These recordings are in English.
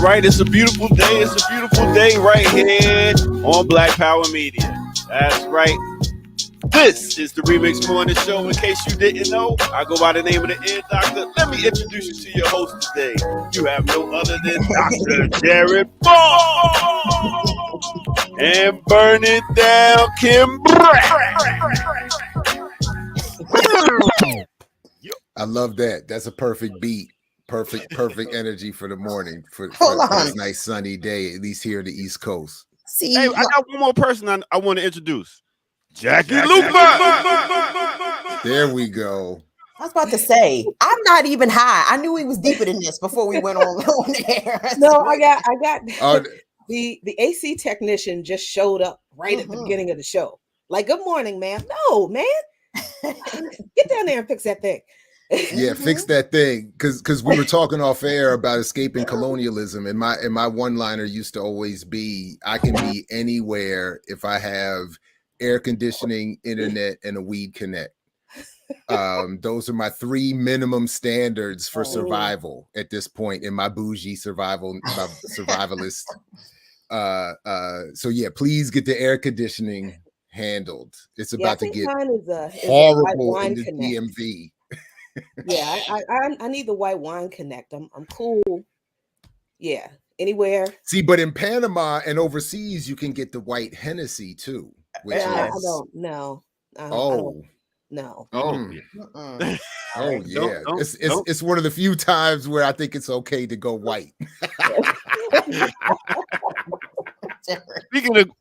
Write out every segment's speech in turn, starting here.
right, it's a beautiful day. It's a beautiful day right here on Black Power Media. That's right. This is the RemiX Morning Show. In case you didn't know, I go by the name of the Ear Doctor. Let me introduce you to your host today. You have no other than Dr. Jared Ball and Burn It Down Kim Brett. I love that. That's a perfect beat. Perfect energy for the morning for this nice sunny day, at least here in the East Coast. See, hey, I got one more person I want to introduce. Jackie Lupa. There we go. I was about to say, I'm not even high. I knew he was deeper than this before we went on air. No, I got the AC technician just showed up right at the beginning of the show. Like, good morning, ma'am. No, man. Get down there and fix that thing. Yeah, fix that thing. Cause we were talking off air about escaping colonialism, and my one-liner used to always be, I can be anywhere if I have air conditioning, internet, and a weed connect. Those are my three minimum standards for survival at this point in my bougie survivalist. So yeah, please get the air conditioning handled. It's about to get horrible in the DMV. Yeah, I need the white wine connect. I'm cool. Yeah, anywhere. See, but in Panama and overseas, you can get the white Hennessy too. Which I don't know. Oh no. Oh yeah. It's one of the few times where I think it's okay to go white.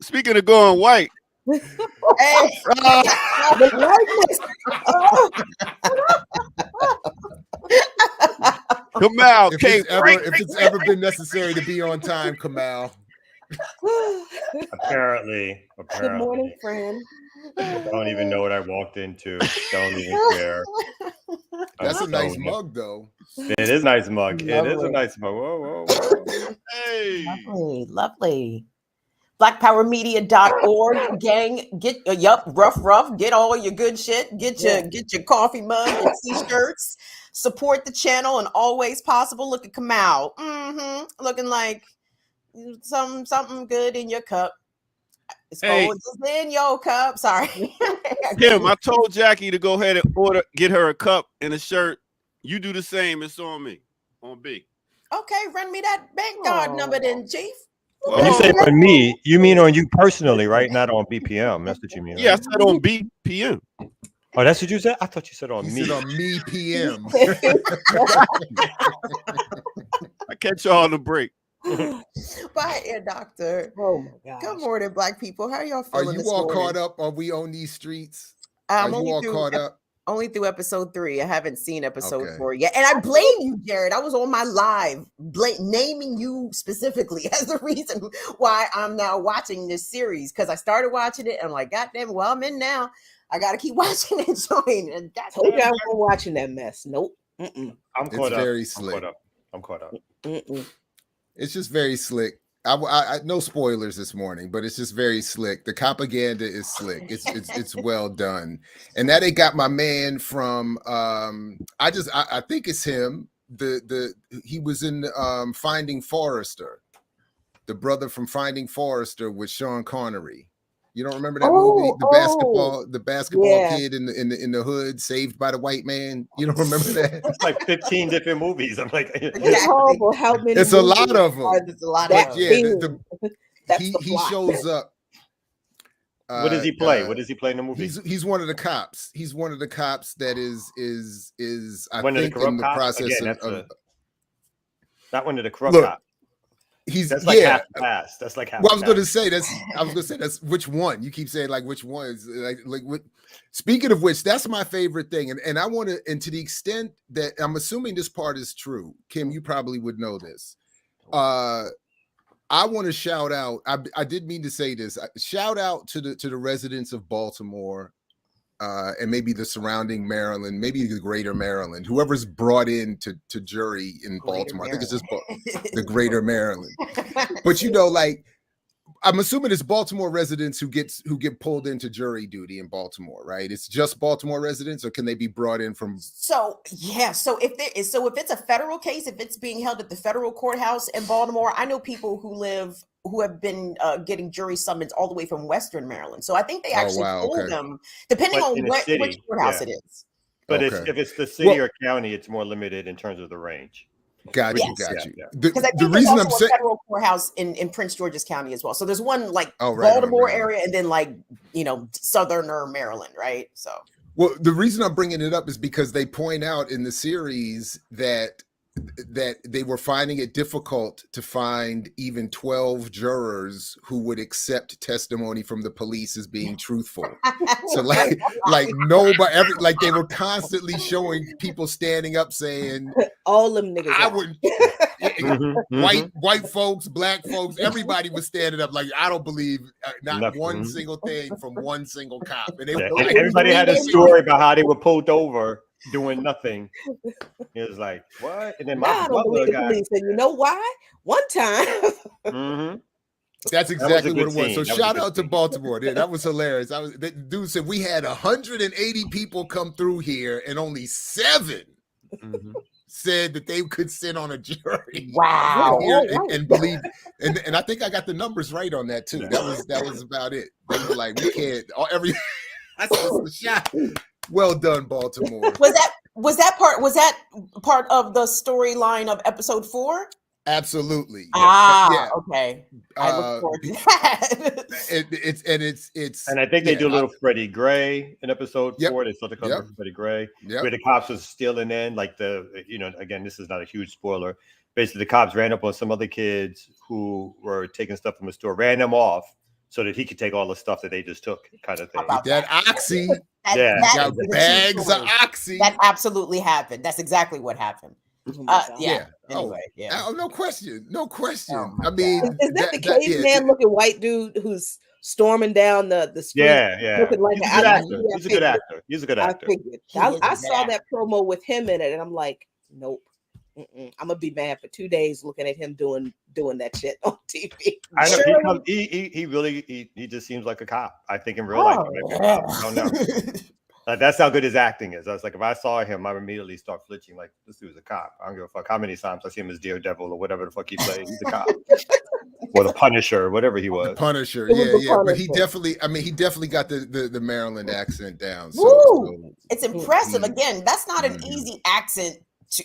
Speaking of going white. Hey. Kamal, if it's ever been necessary to be on time, Kamal. Apparently. Good morning, friend. I don't even know what I walked into. Don't even care. That's a nice mug, though. It is a nice mug. Lovely. It is a nice mug. Whoa. Hey. Lovely. BlackPowerMedia.org, gang. Get rough. Get all your good shit. Get your coffee mug and t-shirts. Support the channel and always possible. Look at Kamal. Looking like something good in your cup. It's in your cup. Sorry. Kim, I told Jackie to go ahead and get her a cup and a shirt. You do the same. It's on me. On B. Okay, run me that bank card number then, Chief. When you say on me, you mean on you personally, right? Not on BPM. That's what you mean. Yeah, right? I said on BPM. Oh, that's what you said? I thought you said on me. You said on me PM. I catch y'all on the break. Bye, Air Doctor. Oh my God. Good morning, Black people. How are y'all feeling? Are you all caught up? Are we on these streets? Are you all caught up? Only through episode 3. I haven't seen episode 4 yet. And I blame you, Jared. I was on my live naming you specifically as the reason why I'm now watching this series. Because I started watching it and I'm like, God damn it, well, I'm in now. I got to keep watching and enjoying it. Told you I wasn't watching that mess. Nope. I'm caught up. Very slick. I'm caught up. It's just very slick. I no spoilers this morning, but it's just very slick. The propaganda is slick. It's well done. And that they got my man from I think it's him. He was in Finding Forrester, the brother from Finding Forrester with Sean Connery. You don't remember that movie? The basketball kid in the hood saved by the white man. You don't remember that? It's like 15 different movies. I'm like, it's horrible how many. It's a lot of them. There's a lot of them. Yeah, he shows up. What does he play? What does he play in the movie? He's one of the cops. He's one of the cops that is I one think in the process of not one of the corrupt cops. That's like half past. That's like half. Well, I was gonna say that's which one? You keep saying like which one is like what? Speaking of which, that's my favorite thing, and I want to, and to the extent that I'm assuming this part is true, Kim, you probably would know this. I want to shout out. I did mean to say this. Shout out to the residents of Baltimore. And maybe the surrounding Maryland, maybe the greater Maryland, whoever's brought in to jury in Baltimore. I think it's just the greater Maryland. But, like, I'm assuming it's Baltimore residents who get pulled into jury duty in Baltimore, right? It's just Baltimore residents, or can they be brought in from? So if it's a federal case, if it's being held at the federal courthouse in Baltimore, I know people who have been getting jury summons all the way from Western Maryland. So I think they actually pull them, depending on which courthouse it is. But if it's the city or county, it's more limited in terms of the range. Got you. Because I think there's also a federal courthouse in Prince George's County as well. So there's one Baltimore area, and then southerner Maryland, right? So, well, the reason I'm bringing it up is because they point out in the series that they were finding it difficult to find even 12 jurors who would accept testimony from the police as being truthful. So like nobody, they were constantly showing people standing up saying, all them niggas. I wouldn't. White folks, black folks, everybody was standing up. Like, I don't believe not one single thing from one single cop. And everybody had a story about how they were pulled over doing nothing. It was like, what? And then my brother got. And you know why? One time. That's exactly what it was. So shout out to Baltimore. That was hilarious. The dude said we had 180 people come through here, and only 7 said that they could sit on a jury. Wow. And believe. And I think I got the numbers right on that too. That was about it. They were like, we can't. That's a shot. Well done, Baltimore. Was that part of the storyline of episode 4? Absolutely. Okay. I look forward to that. And I think they do a little Freddie Gray in episode 4. They start to cover Freddie Gray, where the cops was stealing in, again, this is not a huge spoiler. Basically, the cops ran up on some other kids who were taking stuff from the store, ran them off so that he could take all the stuff that they just took, kind of thing. That oxy. That bags of oxy. That absolutely happened. That's exactly what happened. Anyway, no question. I mean, is that the caveman looking white dude who's storming down the street? Looking like He's a good actor. He's a good actor. I saw that promo with him in it, and I'm like, nope. I'm gonna be mad for 2 days looking at him doing that shit on TV. I know he really just seems like a cop. I think in real life, I don't know. That's how good his acting is. I was like, if I saw him, I would immediately start flinching. Like, this dude's a cop. I don't give a fuck how many times I see him as Daredevil or whatever the fuck he played. He's a cop. Or the Punisher, whatever he was. The Punisher, yeah. But he definitely got the Maryland accent down. So it's impressive. Again, that's not an easy accent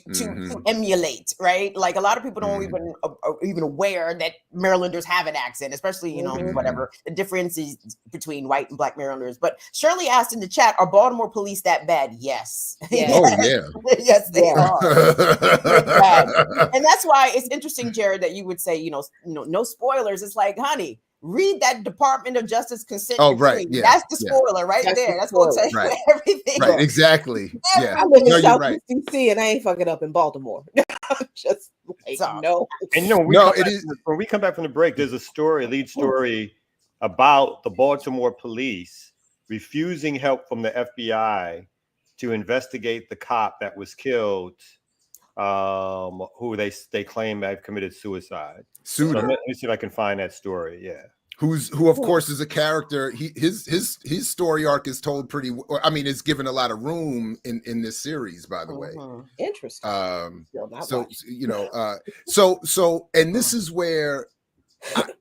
to emulate, right? Like, a lot of people don't even aware that Marylanders have an accent, especially, whatever the difference is between white and black Marylanders. But Shirley asked in the chat, are Baltimore police that bad? Yes. Yes, they are. And that's why it's interesting, Jared, that you would say, no spoilers. It's like, honey, read that Department of Justice consent decree. That's the spoiler right there. That's going to tell you everything. Right, exactly. I live in South DC and I ain't fucking up in Baltimore. Just like, no. And when we come back from the break, there's a lead story about the Baltimore police refusing help from the FBI to investigate the cop that was killed, who they claim have committed suicide. So let me see if I can find that story. Yeah. Who of course is a character. His story arc is told pretty. I mean, it's given a lot of room in this series, by the way. Interesting. And this is where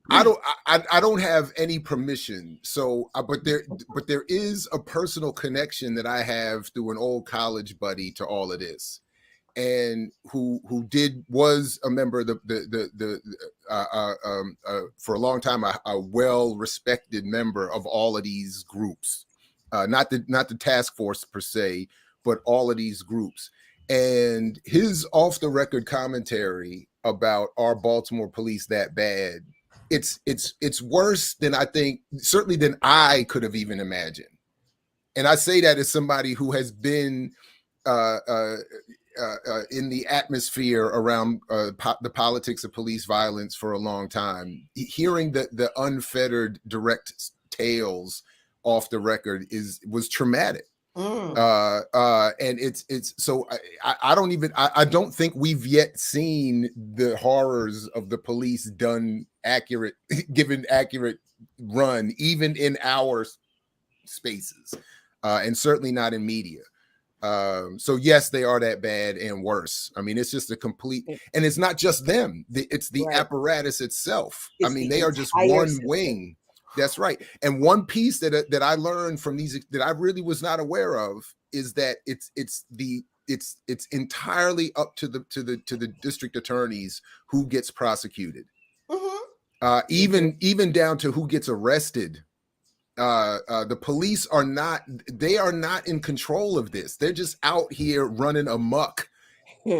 I don't have any permission. So, but there is a personal connection that I have through an old college buddy to all of this. And who was a member of for a long time a well-respected member of all of these groups, not the task force per se, but all of these groups. And his off-the-record commentary about our Baltimore police that bad, it's worse than I think, certainly than I could have even imagined. And I say that as somebody who has been in the atmosphere around the politics of police violence for a long time. Hearing the unfettered direct tales off the record was traumatic. And it's so I don't think we've yet seen the horrors of the police given accurate run, even in our spaces, and certainly not in media. So yes, they are that bad and worse. I mean, it's just a complete, and it's not just them. It's the apparatus itself. I mean, they are just one wing. That's right. And one piece that I learned from these that I really was not aware of is that it's entirely up to the district attorneys who gets prosecuted. Even down to who gets arrested. The police are not in control of this. They're just out here running amok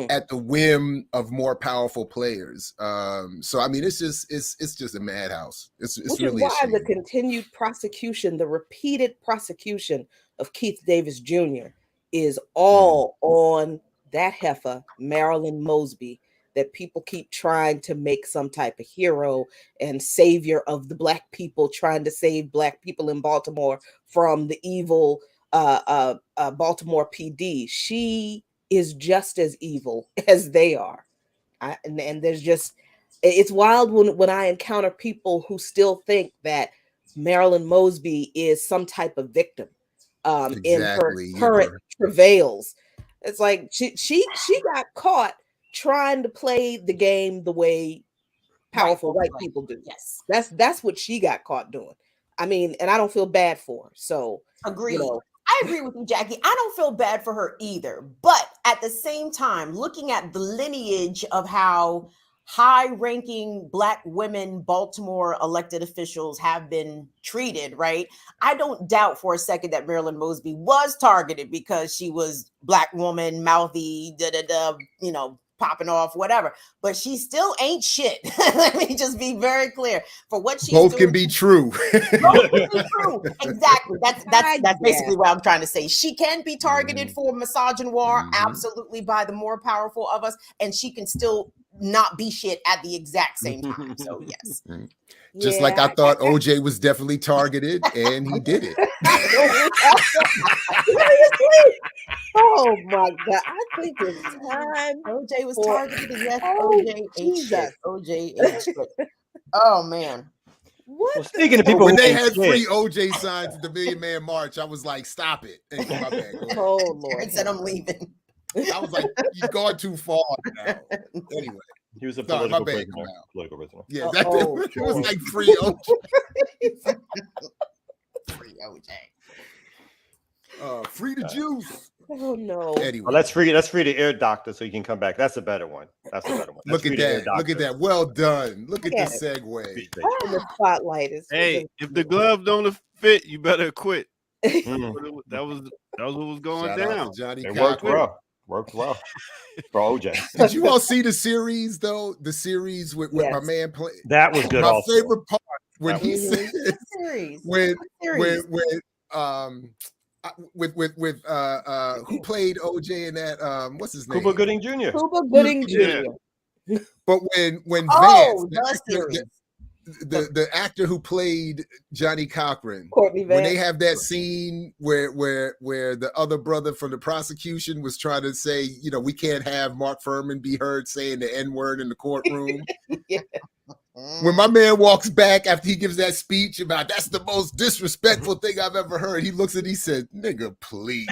at the whim of more powerful players. So I mean, it's just a madhouse. It's Which really is why the continued prosecution, the repeated prosecution of Keith Davis Jr. is all on that heifer, Marilyn Mosby, that people keep trying to make some type of hero and savior of the Black people, trying to save Black people in Baltimore from the evil Baltimore PD. She is just as evil as they are. And there's just, it's wild when I encounter people who still think that Marilyn Mosby is some type of victim in her current travails. It's like she got caught trying to play the game the way powerful white people do. Yes, that's what she got caught doing. I mean, and I don't feel bad for her. So agreed. I agree with you, Jackie. I don't feel bad for her either. But at the same time, looking at the lineage of how high-ranking Black women Baltimore elected officials have been treated, right? I don't doubt for a second that Marilyn Mosby was targeted because she was Black woman, mouthy, popping off, whatever. But she still ain't shit. Let me just be very clear. For what she's both doing, can be true. Both can be true. Exactly. That's basically what I'm trying to say. She can be targeted for misogynoir, absolutely, by the more powerful of us, and she can still not be shit at the exact same time. So yes. Just like I thought OJ was definitely targeted, and he did it. Oh my God. I think it's time. OJ was targeted. Yes, OJ ate shit. OJ ate shit. Oh man. Well, speaking of people, when they had free OJ signs at the Million Man March, I was like, "Stop it!" And my bad. Oh Lord, I said I'm leaving. I was like, "You've gone too far now." Anyway, he was a political prisoner. Yeah, it was like free OJ. Free OJ. Free the Jews. Oh no. Anyway, well, let's free the air doctor so you can come back. That's a better one. Look at that. Look at that. Well done. Look at the segue. In the spotlight is if the glove don't fit, you better quit. That was what was going down. Johnny, it worked well. Worked well for OJ. Did you all see the series though? The series with my man played. That was good. My favorite part when he said with who played OJ in that what's his name? Cuba Gooding Jr. Cuba Gooding Jr. But when Vance, series. The actor who played Johnny Cochran, Courtney Vance, when they have that scene where the other brother from the prosecution was trying to say, we can't have Mark Furman be heard saying the N-word in the courtroom. Yeah. When my man walks back after he gives that speech about that's the most disrespectful thing I've ever heard, he looks at he said, "Nigga, please."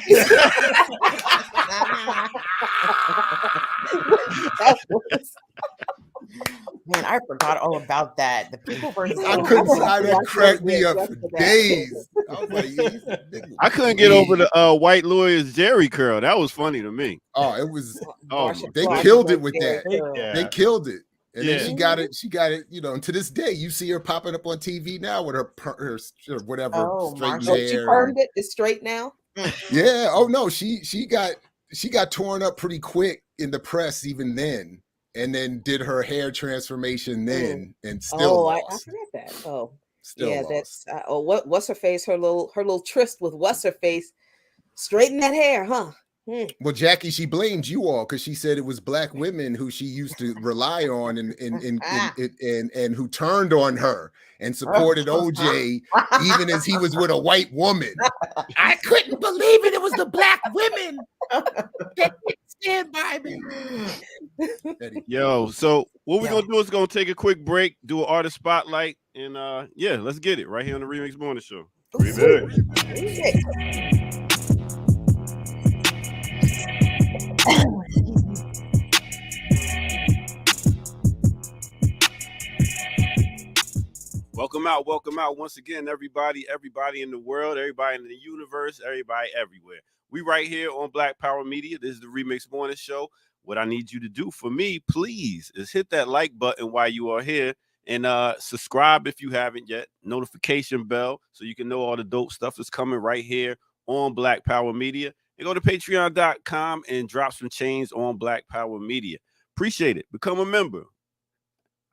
Man, I forgot all about that. The people versus that cracked me up for days. I was like, I couldn't get over the white lawyer's Jerry curl. That was funny to me. Oh, it was. They killed it with that. Yeah. They killed it. And then she got it, and to this day, you see her popping up on TV now with her whatever straight hair. She permed it. It's straight now. Yeah. Oh no, she got torn up pretty quick in the press even then, and then did her hair transformation then, and still. I forgot that. Oh, still yeah. Lost. That's what's her face? Her little tryst with what's her face. Straighten that hair, huh? Well, Jackie, she blamed you all because she said it was Black women who she used to rely on and who turned on her, and supported OJ even as he was with a white woman. I couldn't believe it. It was the black women that didn't stand by me. Yo, so what we're gonna do is gonna take a quick break, do an artist spotlight, and yeah, let's get it right here on the Remix Morning Show. Welcome out once again, everybody in the world, everybody in the universe, everybody everywhere. We right here on Black Power Media. This is the Remix Morning Show. What I need you to do for me, please, is hit that like button while you are here and subscribe if you haven't yet. Notification bell so you can know all the dope stuff that's coming right here on Black Power Media. And go to patreon.com and drop some chains on Black Power Media. Appreciate it. Become a member.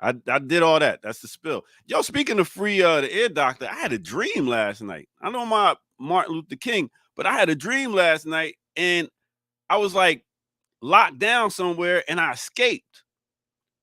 I did all that. That's the spill. Yo, speaking of free the ear doctor, I had a dream last night. I know my Martin Luther King, but I had a dream last night and I was like locked down somewhere and I escaped.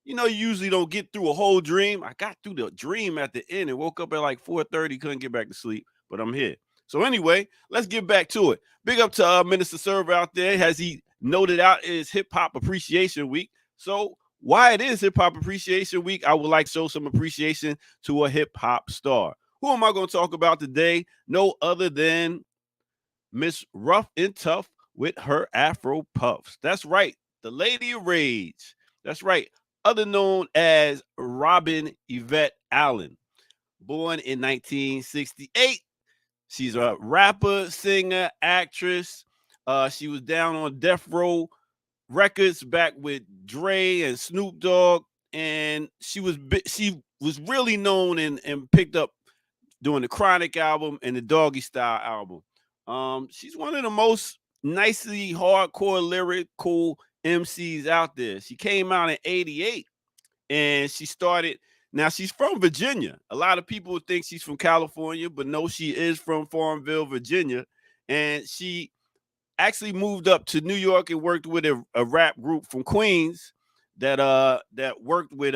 You know, you usually don't get through a whole dream. I got through the dream at the end and woke up at like 4:30, couldn't get back to sleep, but I'm here. So anyway, let's get back to it. Big up to Minister Server out there. As he noted out, is Hip Hop Appreciation Week. So why it is Hip Hop Appreciation Week, I would like to show some appreciation to a hip hop star. Who am I going to talk about today? No other than Miss Rough and Tough with her Afro Puffs. That's right, the Lady of Rage. That's right, other known as Robin Yvette Allen. Born in 1968. She's a rapper, singer, actress. She was down on Death Row Records back with Dre and Snoop Dogg, and she was really known and picked up doing the Chronic album and the Doggy Style album. She's one of the most nicely hardcore lyrical MCs out there. She came out in 88 and she started. Now she's from Virginia. A lot of people think she's from California, but no, she is from Farmville, Virginia, and she actually moved up to New York and worked with a rap group from Queens that worked with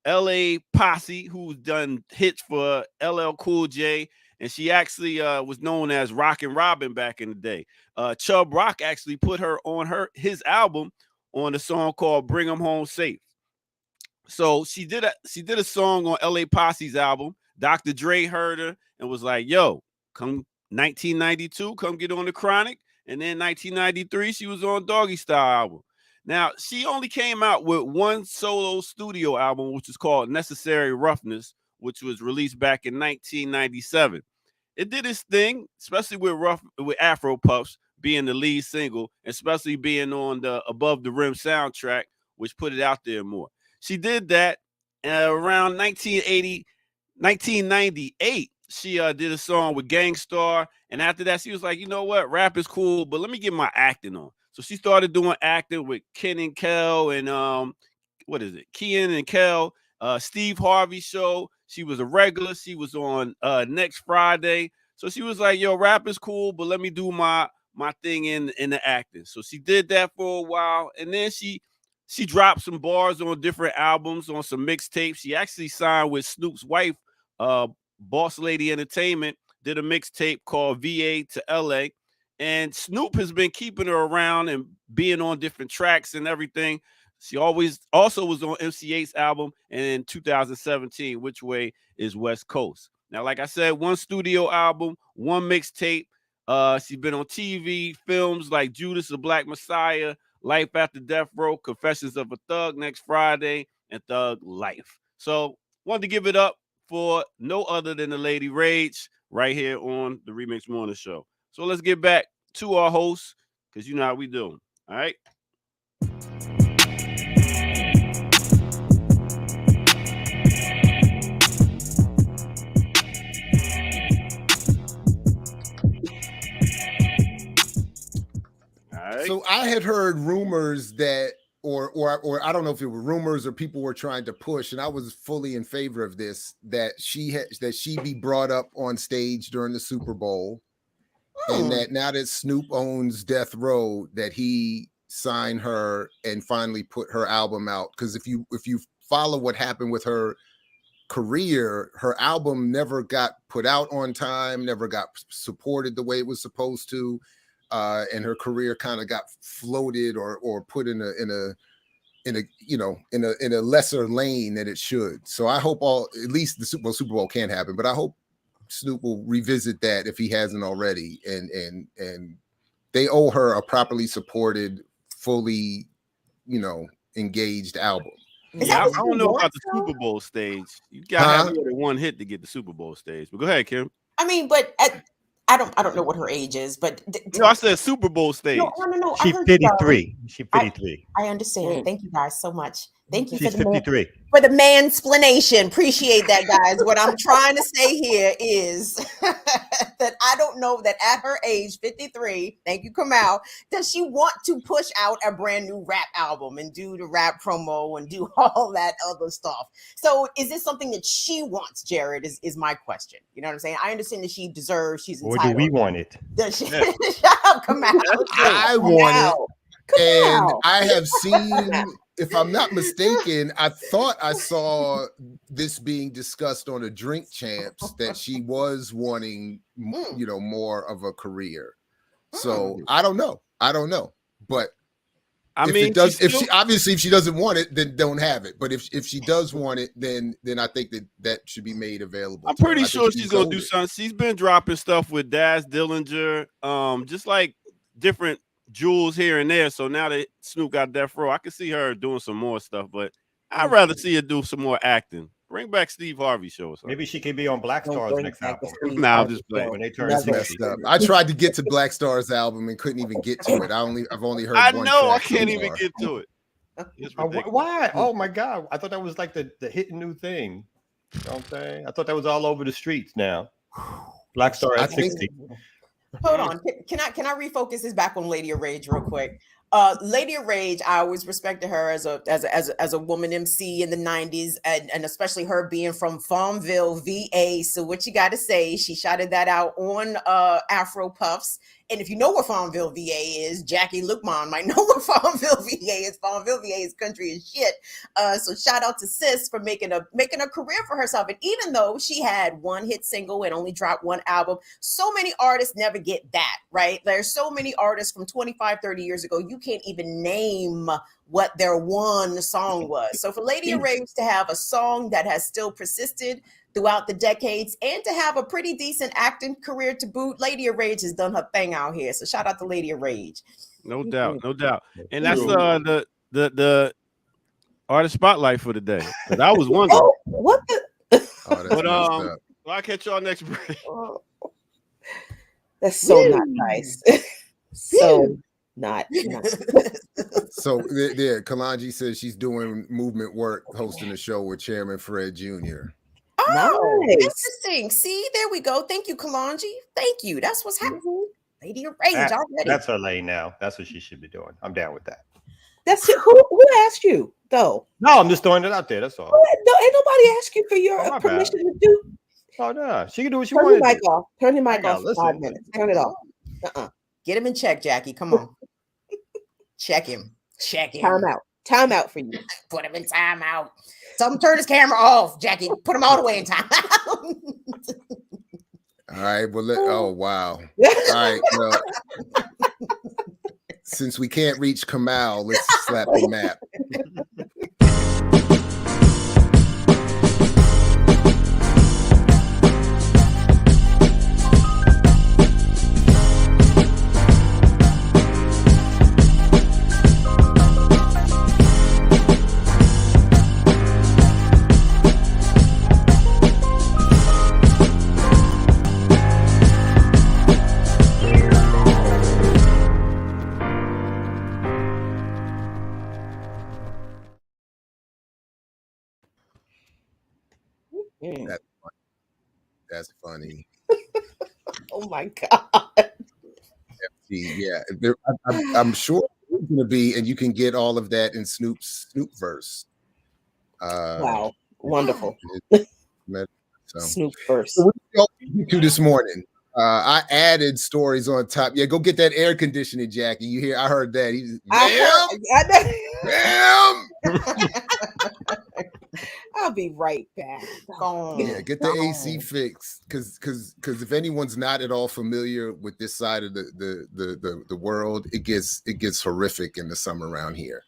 LA Posse, who's done hits for LL Cool J, and she actually was known as Rockin' Robin back in the day. Chubb Rock actually put her on his album on a song called Bring 'Em Home Safe. So she did a song on LA Posse's album. Dr. Dre heard her and was like, yo, come 1992, come get on the Chronic. And then 1993, she was on Doggy Style album. Now, she only came out with one solo studio album, which is called Necessary Roughness, which was released back in 1997. It did its thing, especially with Afro Puffs being the lead single, especially being on the Above the Rim soundtrack, which put it out there more. She did that around 1998. She did a song with Gangstar, and after that, she was like, you know what, rap is cool, but let me get my acting on. So she started doing acting with Ken and Kel and Kean and Kel, Steve Harvey show. She was a regular. She was on Next Friday. So she was like, yo, rap is cool, but let me do my thing in the acting. So she did that for a while, and then she dropped some bars on different albums, on some mixtapes. She actually signed with Snoop's wife, Boss Lady Entertainment, did a mixtape called VA to LA. And Snoop has been keeping her around and being on different tracks and everything. She always also was on MC8's album and in 2017, Which Way is West Coast. Now, like I said, one studio album, one mixtape. She's been on TV, films like Judas the Black Messiah, Life After Death Row, Confessions of a Thug, Next Friday, and Thug Life. So wanted to give it up for no other than the Lady Rage right here on the Remix Morning Show. So let's get back to our host, because you know how we do. All right. So I had heard rumors that, or I don't know if it were rumors or people were trying to push, and I was fully in favor of this, that she be brought up on stage during the Super Bowl, and that now that Snoop owns Death Row, that he signed her and finally put her album out. Because if you follow what happened with her career, her album never got put out on time, never got supported the way it was supposed to, and her career kind of got floated or put in a lesser lane than it should. So I hope at least the Super Bowl can't happen, but I hope Snoop will revisit that if he hasn't already, and they owe her a properly supported, fully, engaged album. Yeah, I don't know about the Super Bowl stage. You gotta have more than one hit to get the Super Bowl stage. But go ahead, Kim. I mean, but I don't know what her age is, but no, I said Super Bowl stage. No. She's 53. She's 53. I understand. Thank you guys so much. Thank you for the 53. For the mansplaination. Appreciate that, guys. What I'm trying to say here is that I don't know that at her age, 53, thank you, Kamal, does she want to push out a brand new rap album and do the rap promo and do all that other stuff. So is this something that she wants, Jared, is my question. You know what I'm saying? I understand that she deserves, she's entitled. Or do we want it? Shut up, Kamal. I want it. And I have seen, if I'm not mistaken, I thought I saw this being discussed on a Drink Champs that she was wanting, more of a career. So I don't know. But if she doesn't want it, then don't have it. But if she does want it, then I think that should be made available. I'm pretty sure she's gonna do something. She's been dropping stuff with Daz Dillinger, just like different jewels here and there. So now that Snoop got Death Row, I can see her doing some more stuff, but I'd rather see her do some more acting. Bring back Steve Harvey show or something. Maybe she could be on Black Star's next album. Nah, I'm just playing. When they turn 60. I tried to get to Black Star's album and couldn't even get to it. I've only heard one I track can't so even far. get to it. Why? Oh my God. I thought that was like the hit new thing. You know what I'm saying? I thought that was all over the streets now. Black Star at 60. Hold on. Can I refocus this back on Lady of Rage real quick? Lady of Rage, I always respected her as a woman MC in the 90s, and especially her being from Farmville, VA. So what you got to say, she shouted that out on Afro Puffs. And if you know where Farmville, VA is, Jackie Lukman might know where Farmville, VA is. Farmville, VA is country as shit. So shout out to Sis for making a career for herself. And even though she had one hit single and only dropped one album, so many artists never get that, right? There's so many artists from 25, 30 years ago, you can't even name what their one song was. So for Lady of Rage to have a song that has still persisted throughout the decades and to have a pretty decent acting career to boot, Lady of Rage has done her thing out here. So shout out to Lady of Rage. No doubt. And that's the artist spotlight for the day. But I was wondering. What the? But I'll catch y'all next break. That's so not nice. So not nice. So there, Kalanji says she's doing movement work, hosting a show with Chairman Fred Jr. Oh, nice. Interesting. See, there we go. Thank you, Kalanji. Thank you. That's what's happening. Lady of Rage already. That's her lane now. That's what she should be doing. I'm down with that. That's it. Who asked you though? No, I'm just throwing it out there. That's all. No, ain't nobody ask you for your permission to do. Oh no, she can do what she wants. wants. Turn your mic off. Turn your mic off for 5 minutes. Turn it off. Get him in check, Jackie. Come on. Check him. Time out for you. Put him in time out. Tell him turn his camera off, Jackie. Put him all the way in time out. All right. Well, oh wow. All right. Well, since we can't reach Kamal, let's slap the map. That's funny. Oh my God. Yeah, I'm sure it's going to be, and you can get all of that in Snoop verse. Wow, wonderful. Snoop verse. So what did you do this morning? I added stories on top. Yeah, go get that air conditioning, Jackie. You hear? I heard that. I'll be right back. Yeah, get the AC fixed, because if anyone's not at all familiar with this side of the world, it gets horrific in the summer around here.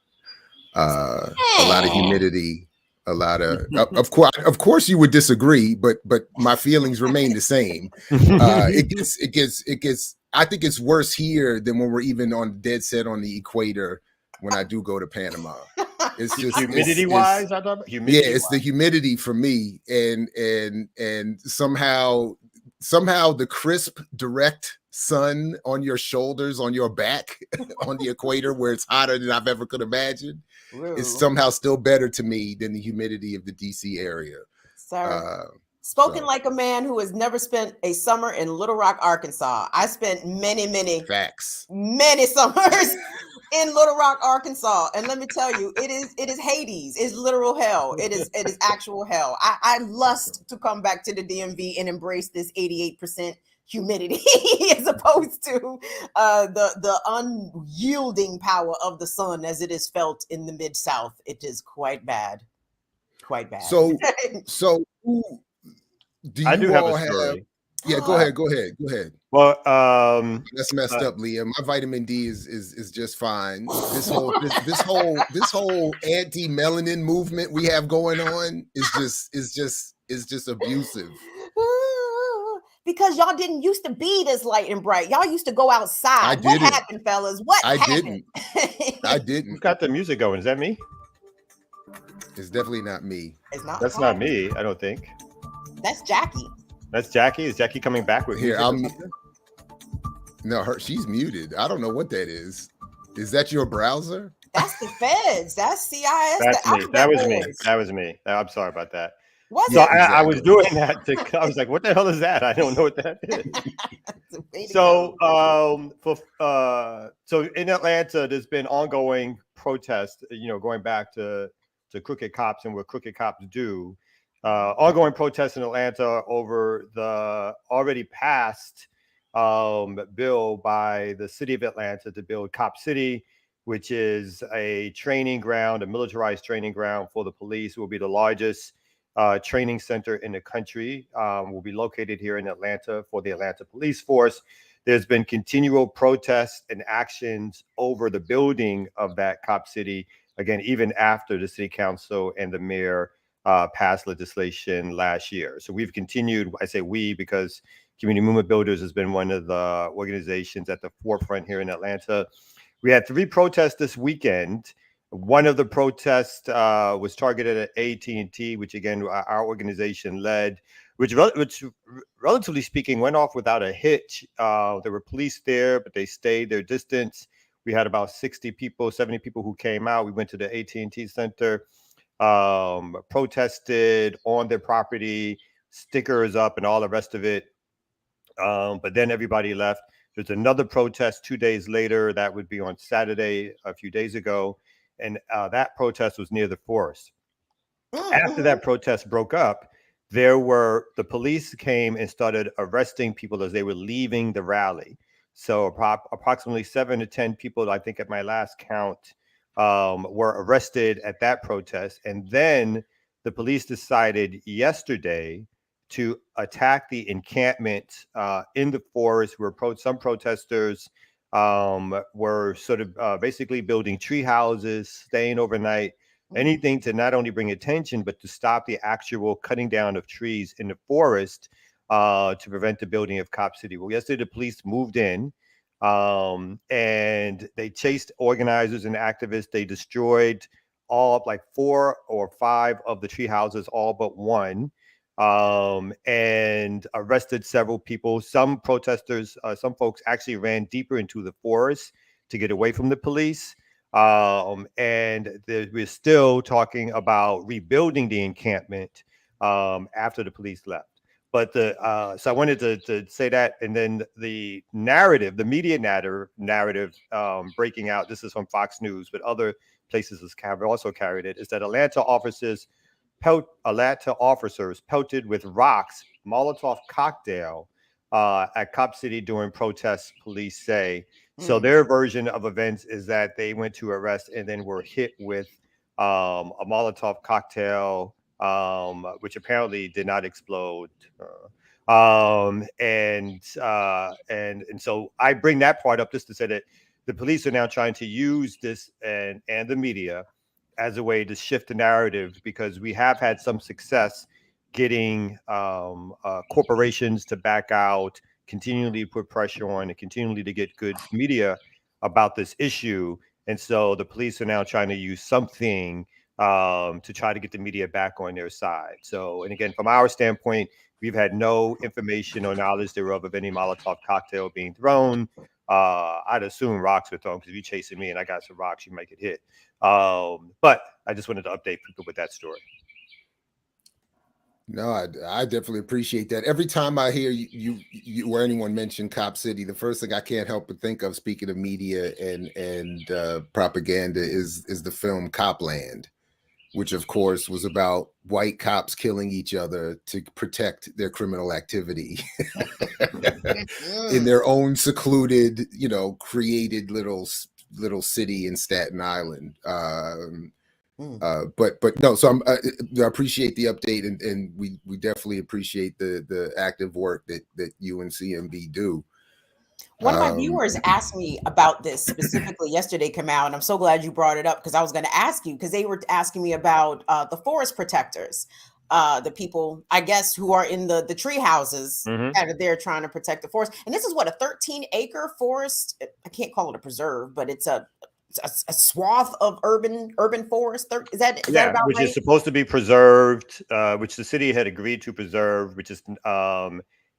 A lot of humidity, a lot of course you would disagree, but my feelings remain the same. It gets I think it's worse here than when we're even on dead set on the equator when I do go to Panama. It's just humidity wise. I thought humidity. Yeah, it's the humidity for me, and somehow the crisp, direct sun on your shoulders, on your back, on the equator where it's hotter than I've ever could imagine, is somehow still better to me than the humidity of the DC area. Sir, spoken like a man who has never spent a summer in Little Rock, Arkansas. I spent many summers in Little Rock, Arkansas, and let me tell you, it is Hades. It's literal hell. It is actual hell. I lust to come back to the DMV and embrace this 88% humidity as opposed to the unyielding power of the sun as it is felt in the Mid-South. It is quite bad. Quite bad. So do you I do all have a story. Yeah, go ahead. Well, that's messed up, Leah. My vitamin D is just fine. This whole anti-melanin movement we have going on is just abusive. Because y'all didn't used to be this light and bright. Y'all used to go outside. What happened, fellas? I didn't. Who's got the music going? Is that me? It's definitely not me. It's not. That's not me. I don't think. That's Jackie. That's Jackie. Is Jackie coming back with here? No, she's muted. I don't know what that is. Is that your browser? That's the feds. That's CIS. That's me. That was me. I'm sorry about that. What's I was doing that. I was like, "What the hell is that?" I don't know what that is. So in Atlanta, there's been ongoing protests. Going back to crooked cops and what crooked cops do. Ongoing protests in Atlanta over the already passed bill by the city of Atlanta to build Cop City, which is a training ground, a militarized training ground for the police. It will be the largest training center in the country. Will be located here in Atlanta for the Atlanta Police Force. There's been continual protests and actions over the building of that Cop City, again, even after the city council and the mayor passed legislation last year. So we've continued, I say we, because Community Movement Builders has been one of the organizations at the forefront here in Atlanta. We had 3 protests this weekend. One of the protests was targeted at AT&T, which again, our organization led, which relatively speaking, went off without a hitch. There were police there, but they stayed their distance. We had about 60 people, 70 people who came out. We went to the AT&T Center, protested on their property, stickers up and all the rest of it. But then everybody left. There's another protest 2 days later. That would be on Saturday, a few days ago. And that protest was near the forest. After that protest broke up, the police came and started arresting people as they were leaving the rally. So approximately 7 to 10 people, I think at my last count, were arrested at that protest. And then the police decided yesterday to attack the encampment in the forest where some protesters were sort of basically building tree houses, staying overnight, anything to not only bring attention, but to stop the actual cutting down of trees in the forest to prevent the building of Cop City. Well, yesterday the police moved in and they chased organizers and activists. They destroyed all like 4 or 5 of the tree houses, all but one. And arrested several people. Some protesters, some folks actually ran deeper into the forest to get away from the police. And we're still talking about rebuilding the encampment after the police left. But so I wanted to say that, and then the narrative, the media narrative breaking out. This is from Fox News, but other places have also carried it. Is that Atlanta officers pelted with rocks, Molotov cocktail at Cop City during protests, police say. So their version of events is that they went to arrest and then were hit with a Molotov cocktail which apparently did not explode. And so I bring that part up just to say that the police are now trying to use this and the media as a way to shift the narrative, because we have had some success getting corporations to back out, continually put pressure on, and continually to get good media about this issue. And so the police are now trying to use something to try to get the media back on their side. So, and again, from our standpoint, we've had no information or knowledge thereof of any Molotov cocktail being thrown. I'd assume rocks were thrown, because if you're chasing me and I got some rocks, you might get hit. But I just wanted to update people with that story. No, I definitely appreciate that. Every time I hear you or anyone mention Cop City, the first thing I can't help but think of, speaking of media and propaganda, is the film Copland, which of course was about white cops killing each other to protect their criminal activity in their own secluded, created little city in Staten Island. But no, so I appreciate the update, and we definitely appreciate the active work that you and CMB do. One of my viewers asked me about this specifically yesterday, Kamau, and I'm so glad you brought it up, because I was going to ask you, because they were asking me about the forest protectors, the people, I guess, who are in the tree houses that are there trying to protect the forest. And this is what, a 13-acre forest? I can't call it a preserve, but it's a swath of urban forest. Is that about which right? is supposed to be preserved, which the city had agreed to preserve, which is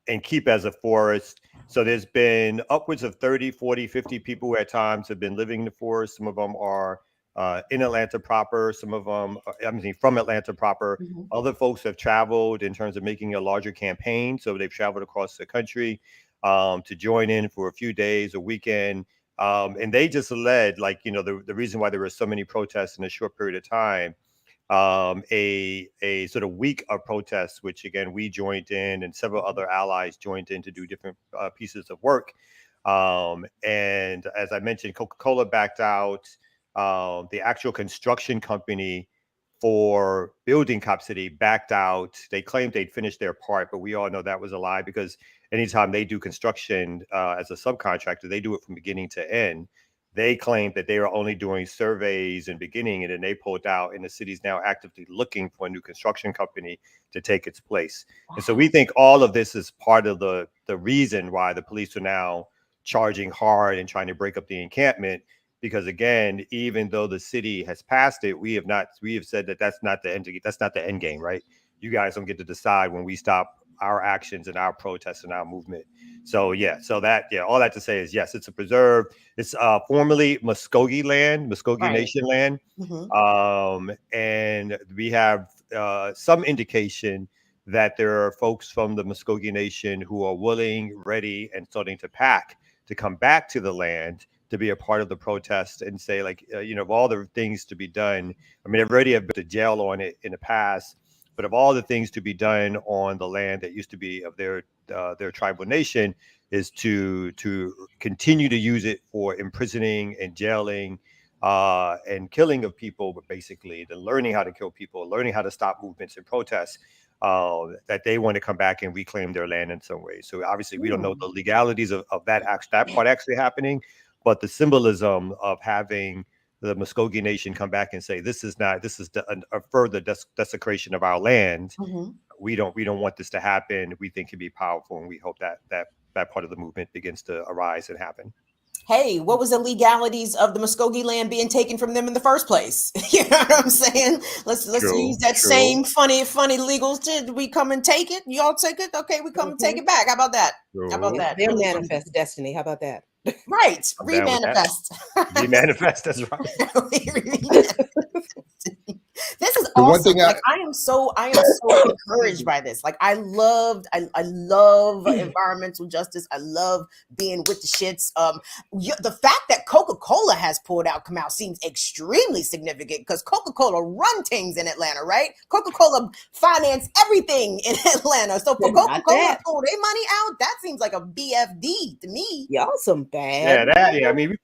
and keep as a forest. So there's been upwards of 30, 40, 50 people who at times have been living in the forest. Some of them are in Atlanta proper. Some of them, from Atlanta proper. Other folks have traveled in terms of making a larger campaign. So they've traveled across the country to join in for a few days, a weekend. And they just led, the reason why there were so many protests in a short period of time, a sort of week of protests, which again, we joined in and several other allies joined in to do different pieces of work. And as I mentioned, Coca-Cola backed out. The actual construction company for building Cop City backed out. They claimed they'd finished their part, but we all know that was a lie, because anytime they do construction as a subcontractor, they do it from beginning to end. They claimed that they were only doing surveys in beginning, and then they pulled out, and the city's now actively looking for a new construction company to take its place. And so we think all of this is part of the reason why the police are now charging hard and trying to break up the encampment. Because again, even though the city has passed it, we have said that that's not the end game, right? You guys don't get to decide when we stop our actions and our protests and our movement. So all that to say is, yes, it's a preserve. It's formerly Muskogee land, Muskogee Nation land. And we have some indication that there are folks from the Muskogee Nation who are willing, ready, and starting to pack to come back to the land to be a part of the protest and say, of all the things to be done. I mean, I've already have built a jail on it in the past, but of all the things to be done on the land that used to be of their tribal nation, is to continue to use it for imprisoning and jailing and killing of people, but basically the learning how to kill people, learning how to stop movements and protests. That they want to come back and reclaim their land in some way. So obviously we don't know the legalities of that part actually happening, but the symbolism of having the Muskogee Nation come back and say, this is a further desecration of our land. We don't want this to happen. We think can be powerful, and we hope that part of the movement begins to arise and happen. Hey, what was the legalities of the Muskogee land being taken from them in the first place? You know what I'm saying? Let's use that same funny legals. Did we come and take it? Y'all take it? Okay, we come and take it back. How about that? How about that? Their manifest destiny. How about that? Right. Remanifest. Remanifest, that's right. This is awesome. I am so encouraged by this. I love environmental justice. I love being with the shits. The fact that Coca-Cola has pulled out seems extremely significant, because Coca-Cola run things in Atlanta, right? Coca-Cola finance everything in Atlanta. So for Coca-Cola to pull their money out, that seems like a BFD to me. Y'all some bad. I mean,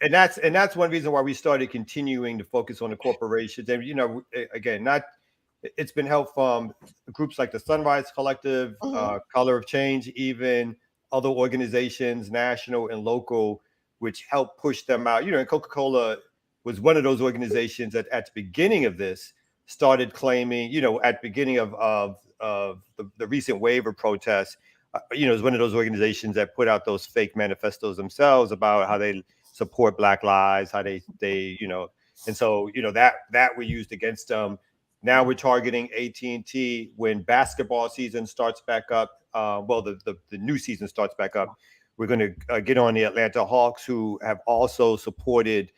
and that's one reason why we started continuing to focus on the corporations. And again, it's been help from groups like the Sunrise Collective, Color of Change, even other organizations, national and local, which help push them out. And Coca-Cola was one of those organizations that at the beginning of this started claiming, at the beginning of the recent waiver protests, it was one of those organizations that put out those fake manifestos themselves about how they support Black lives, how they and so that we used against them. Now we're targeting AT&T when basketball season starts back up. The new season starts back up. We're going to get on the Atlanta Hawks, who have also supported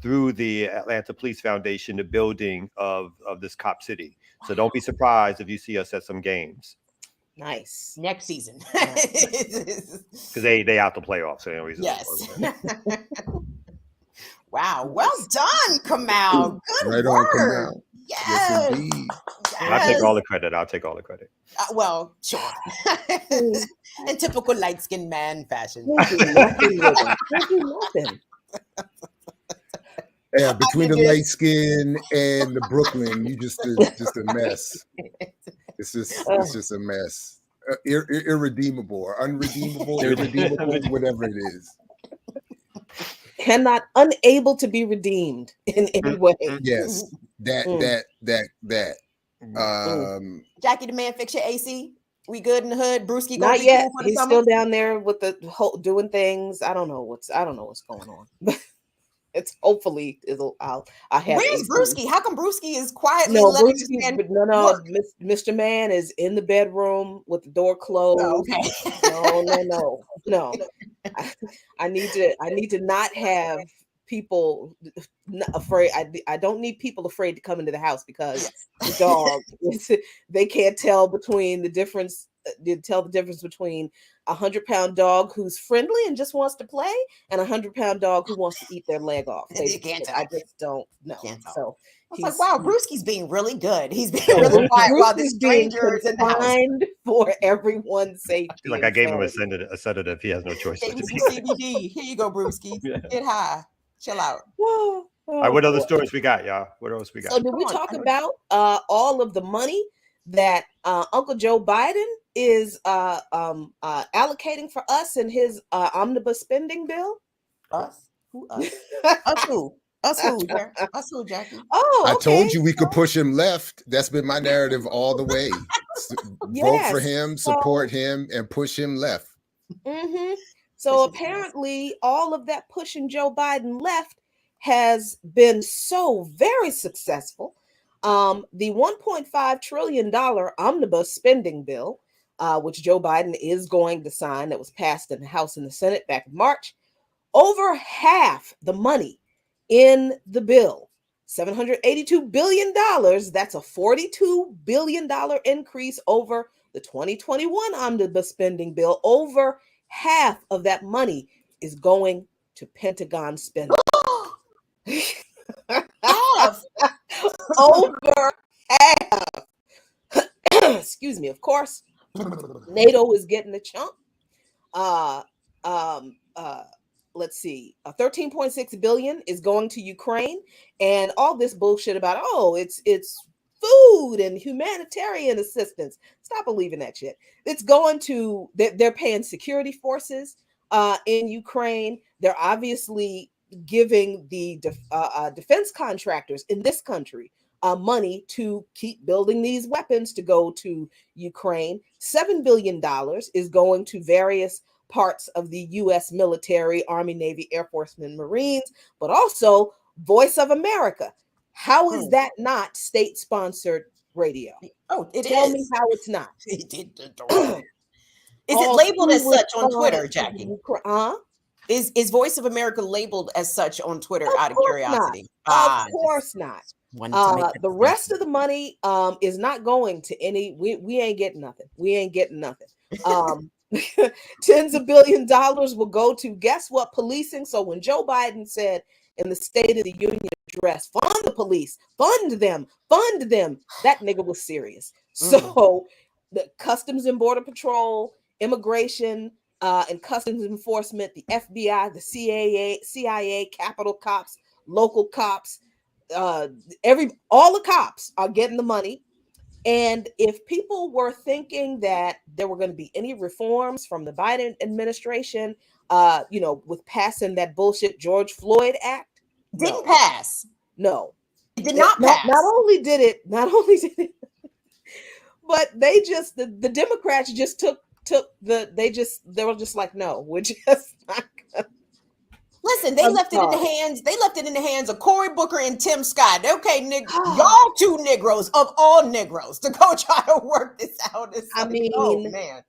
through the Atlanta Police Foundation the building of this cop city. So don't be surprised if you see us at some games. Nice. Next season. Because they out the playoffs. So reason. Yes. Wow. Well done, Kamal. Good right work. On, Kamal. Yes, indeed. Yes. I'll take all the credit. I'll take all the credit. Well, sure. In typical light-skinned man fashion. Yeah, between the light skin and the Brooklyn, you just a mess. It's just a mess. Irredeemable or unredeemable, irredeemable, whatever it is. Unable to be redeemed in any way. Yes, that. Jackie the man, fix your AC. We good in the hood. Brewski, not yet. Cool for the He's summer? Still down there with the whole doing things. I don't know what's going on. It's hopefully I'll have. Where's Brewski? How come Brewski is quietly letting this man work? Mr. Man is in the bedroom with the door closed. Oh, okay. No. I need to not have people afraid. I don't need people afraid to come into the house because the dog they can't tell between the difference. Tell the difference between a 100-pound dog who's friendly and just wants to play and a 100-pound dog who wants to eat their leg off. You can't tell. I just don't know. So it's like, wow, Brewski's being really good. He's being really quiet while the strangers in the house for everyone's safety. I feel like I gave him a sedative. He has no choice. Gave him some CBD. Here you go, Brewski. Get high. Chill out. All right, what other stories we got, y'all? What else we got? So did we talk about all of the money that Uncle Joe Biden is allocating for us in his omnibus spending bill? Us? Who us? Us who? Us who? Us who, Jackie? Oh, okay. I told you we could push him left. That's been my narrative all the way. Vote for him, support him, and push him left. Mm-hmm. So apparently all of that pushing Joe Biden left has been so very successful. The $1.5 trillion omnibus spending bill, which Joe Biden is going to sign, that was passed in the House and the Senate back in March, over half the money in the bill, $782 billion, that's a $42 billion increase over the 2021 omnibus spending bill. Over half of that money is going to Pentagon spending. Half. Over half. Excuse me, of course. Nato is getting a chunk. Let's see. 13.6 billion is going to Ukraine, and all this bullshit about it's food and humanitarian assistance. Stop believing that shit. It's going to they're paying security forces in Ukraine. They're obviously giving the defense contractors in this country money to keep building these weapons to go to Ukraine. $7 billion is going to various parts of the U.S. military, Army, Navy, Air Force, and Marines, but also Voice of America. How is that not state-sponsored radio? Oh, it Tell is. me how it's not. Is it labeled as such on Twitter, Jackie? Is Voice of America labeled as such on Twitter out of curiosity? Of course not. The rest of the money is not going to any. We ain't getting nothing. We ain't getting nothing. Tens of $billions will go to, guess what, policing. So when Joe Biden said in the State of the Union address, fund the police, fund them, that nigga was serious. So the Customs and Border Patrol, immigration, and customs enforcement, the FBI, the CIA, Capitol cops, local cops, all the cops are getting the money. And if people were thinking that there were going to be any reforms from the Biden administration, with passing that bullshit George Floyd Act, Didn't pass. No, it did not pass. Not only did it, but they just the Democrats just they were just like, no, we're just not gonna. Listen, they left it in the hands of Cory Booker and Tim Scott. Okay, y'all two Negroes of all Negroes to go try to work this out. Man.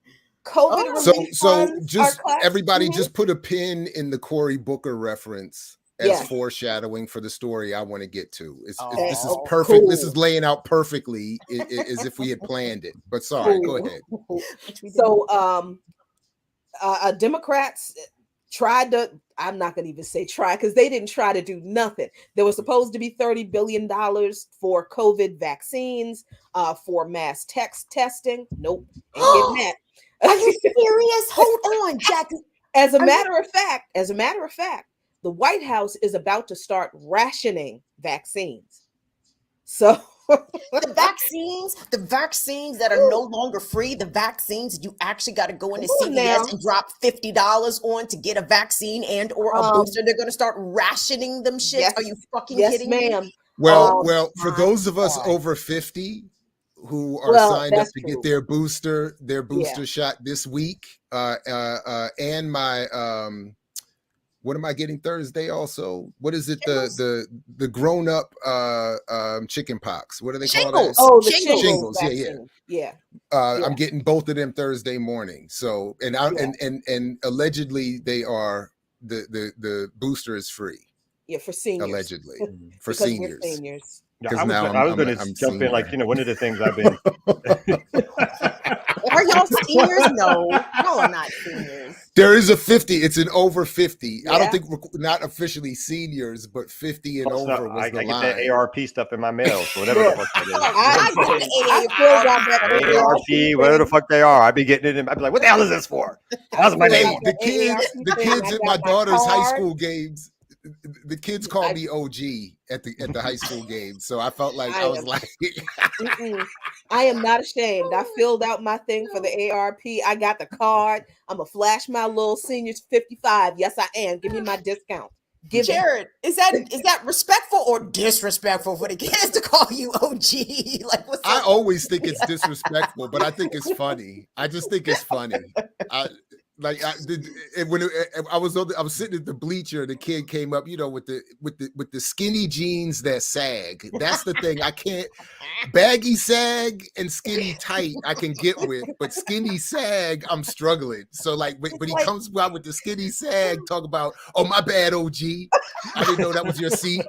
COVID relief so just everybody just put a pin in the Cory Booker reference as foreshadowing for the story I want to get to. This is perfect. Cool. This is laying out perfectly as if we had planned it. But sorry, go ahead. So Democrats tried to, I'm not going to even say try, because they didn't try to do nothing. There was supposed to be $30 billion for COVID vaccines, for mass testing. Nope. Ain't getting that. Are you serious? Hold on, Jackie. As a matter of fact, the White House is about to start rationing vaccines. So the vaccines that are no longer free, the vaccines that you actually got to go into CVS and drop $50 on to get a vaccine and or a booster, they're going to start rationing them shit. Yes, are you fucking kidding me? Well, for those of us over 50 who are signed up to get their booster shot this week, and my what am I getting Thursday also? What is it? The grown up chicken pox. What do they call that? Oh, the shingles. Yeah. I'm getting both of them Thursday morning. So and allegedly they are the booster is free. Yeah, for seniors. Allegedly for seniors. Yeah, I was going to jump in, like, one of the things I've been. Are y'all seniors? No, y'all are not seniors. There is a 50. It's an over 50. Yeah. I don't think we're not officially seniors, but 50 and over was the line. I get that ARP stuff in my mail, so whatever the fuck that is. I still got that ARP, whatever the fuck they are. I be getting it in. I be like, what the hell is this for? That's my name. The kids at my daughter's high school games. The kids call me OG at the high school game, so I felt like I was like, I am not ashamed. I filled out my thing for the ARP. I got the card. I'm gonna flash my little seniors 55. Yes, I am. Give me my discount. Jared, is that respectful or disrespectful for the kids to call you OG? Like, I always think it's disrespectful, but I think it's funny. I just think it's funny. I was sitting at the bleacher. The kid came up, with the skinny jeans that sag. That's the thing. I can't baggy sag and skinny tight. I can get with, but skinny sag, I'm struggling. So when he comes out with the skinny sag, talk about, oh my bad, OG. I didn't know that was your seat.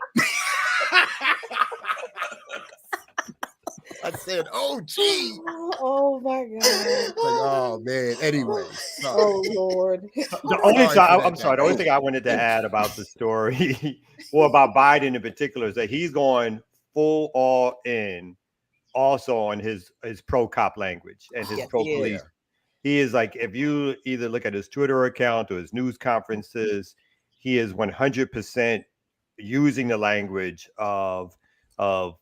I said, "Oh, gee." Oh my god. Oh man. Anyway. Sorry. Oh Lord. The only thing I wanted to add about the story, or about Biden in particular, is that he's going full all in, also on his pro cop language and his pro police. He is like, if you either look at his Twitter account or his news conferences, he is 100% using the language of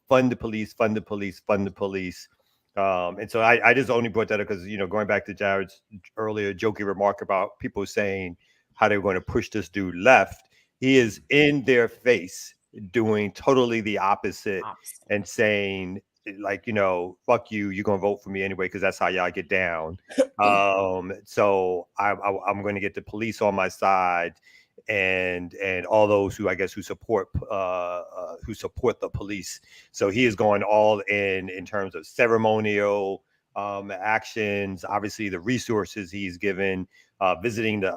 fund the police, fund the police, fund the police. And so I just only brought that up because, going back to Jared's earlier jokey remark about people saying how they were going to push this dude left, he is in their face doing totally the opposite and saying, like, fuck you, you're going to vote for me anyway because that's how y'all get down. So I'm going to get the police on my side. And all those who support the police. So he is going all in terms of ceremonial actions. Obviously, the resources he's given, visiting the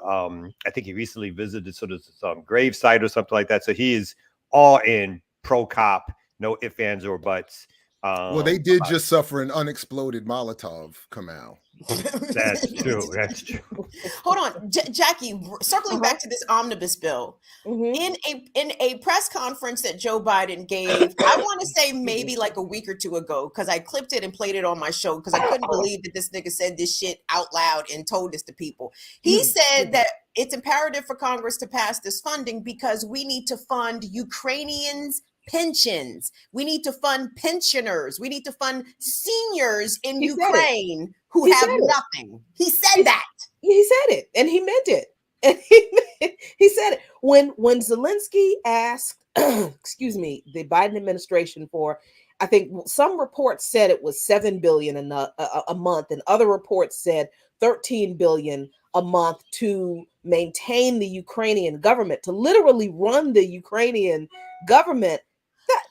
I think he recently visited sort of some grave site or something like that. So he is all in pro cop, no ifs, ands, or buts. Well, they did just suffer an unexploded Molotov, Kamal. That's true. That's true. Hold on, Jackie. Circling back to this omnibus bill, in a press conference that Joe Biden gave, I want to say maybe like a week or two ago, because I clipped it and played it on my show because I couldn't believe that this nigga said this shit out loud and told this to people. He said that it's imperative for Congress to pass this funding because we need to fund Ukrainians' pensions. We need to fund pensioners. We need to fund seniors in He Ukraine who He have said it. nothing. He said that. He said it, and he meant it. And he said it when Zelensky asked, excuse me, the Biden administration for, I think some reports said it was $7 billion a month, and other reports said $13 billion a month to maintain the Ukrainian government, to literally run the Ukrainian government. That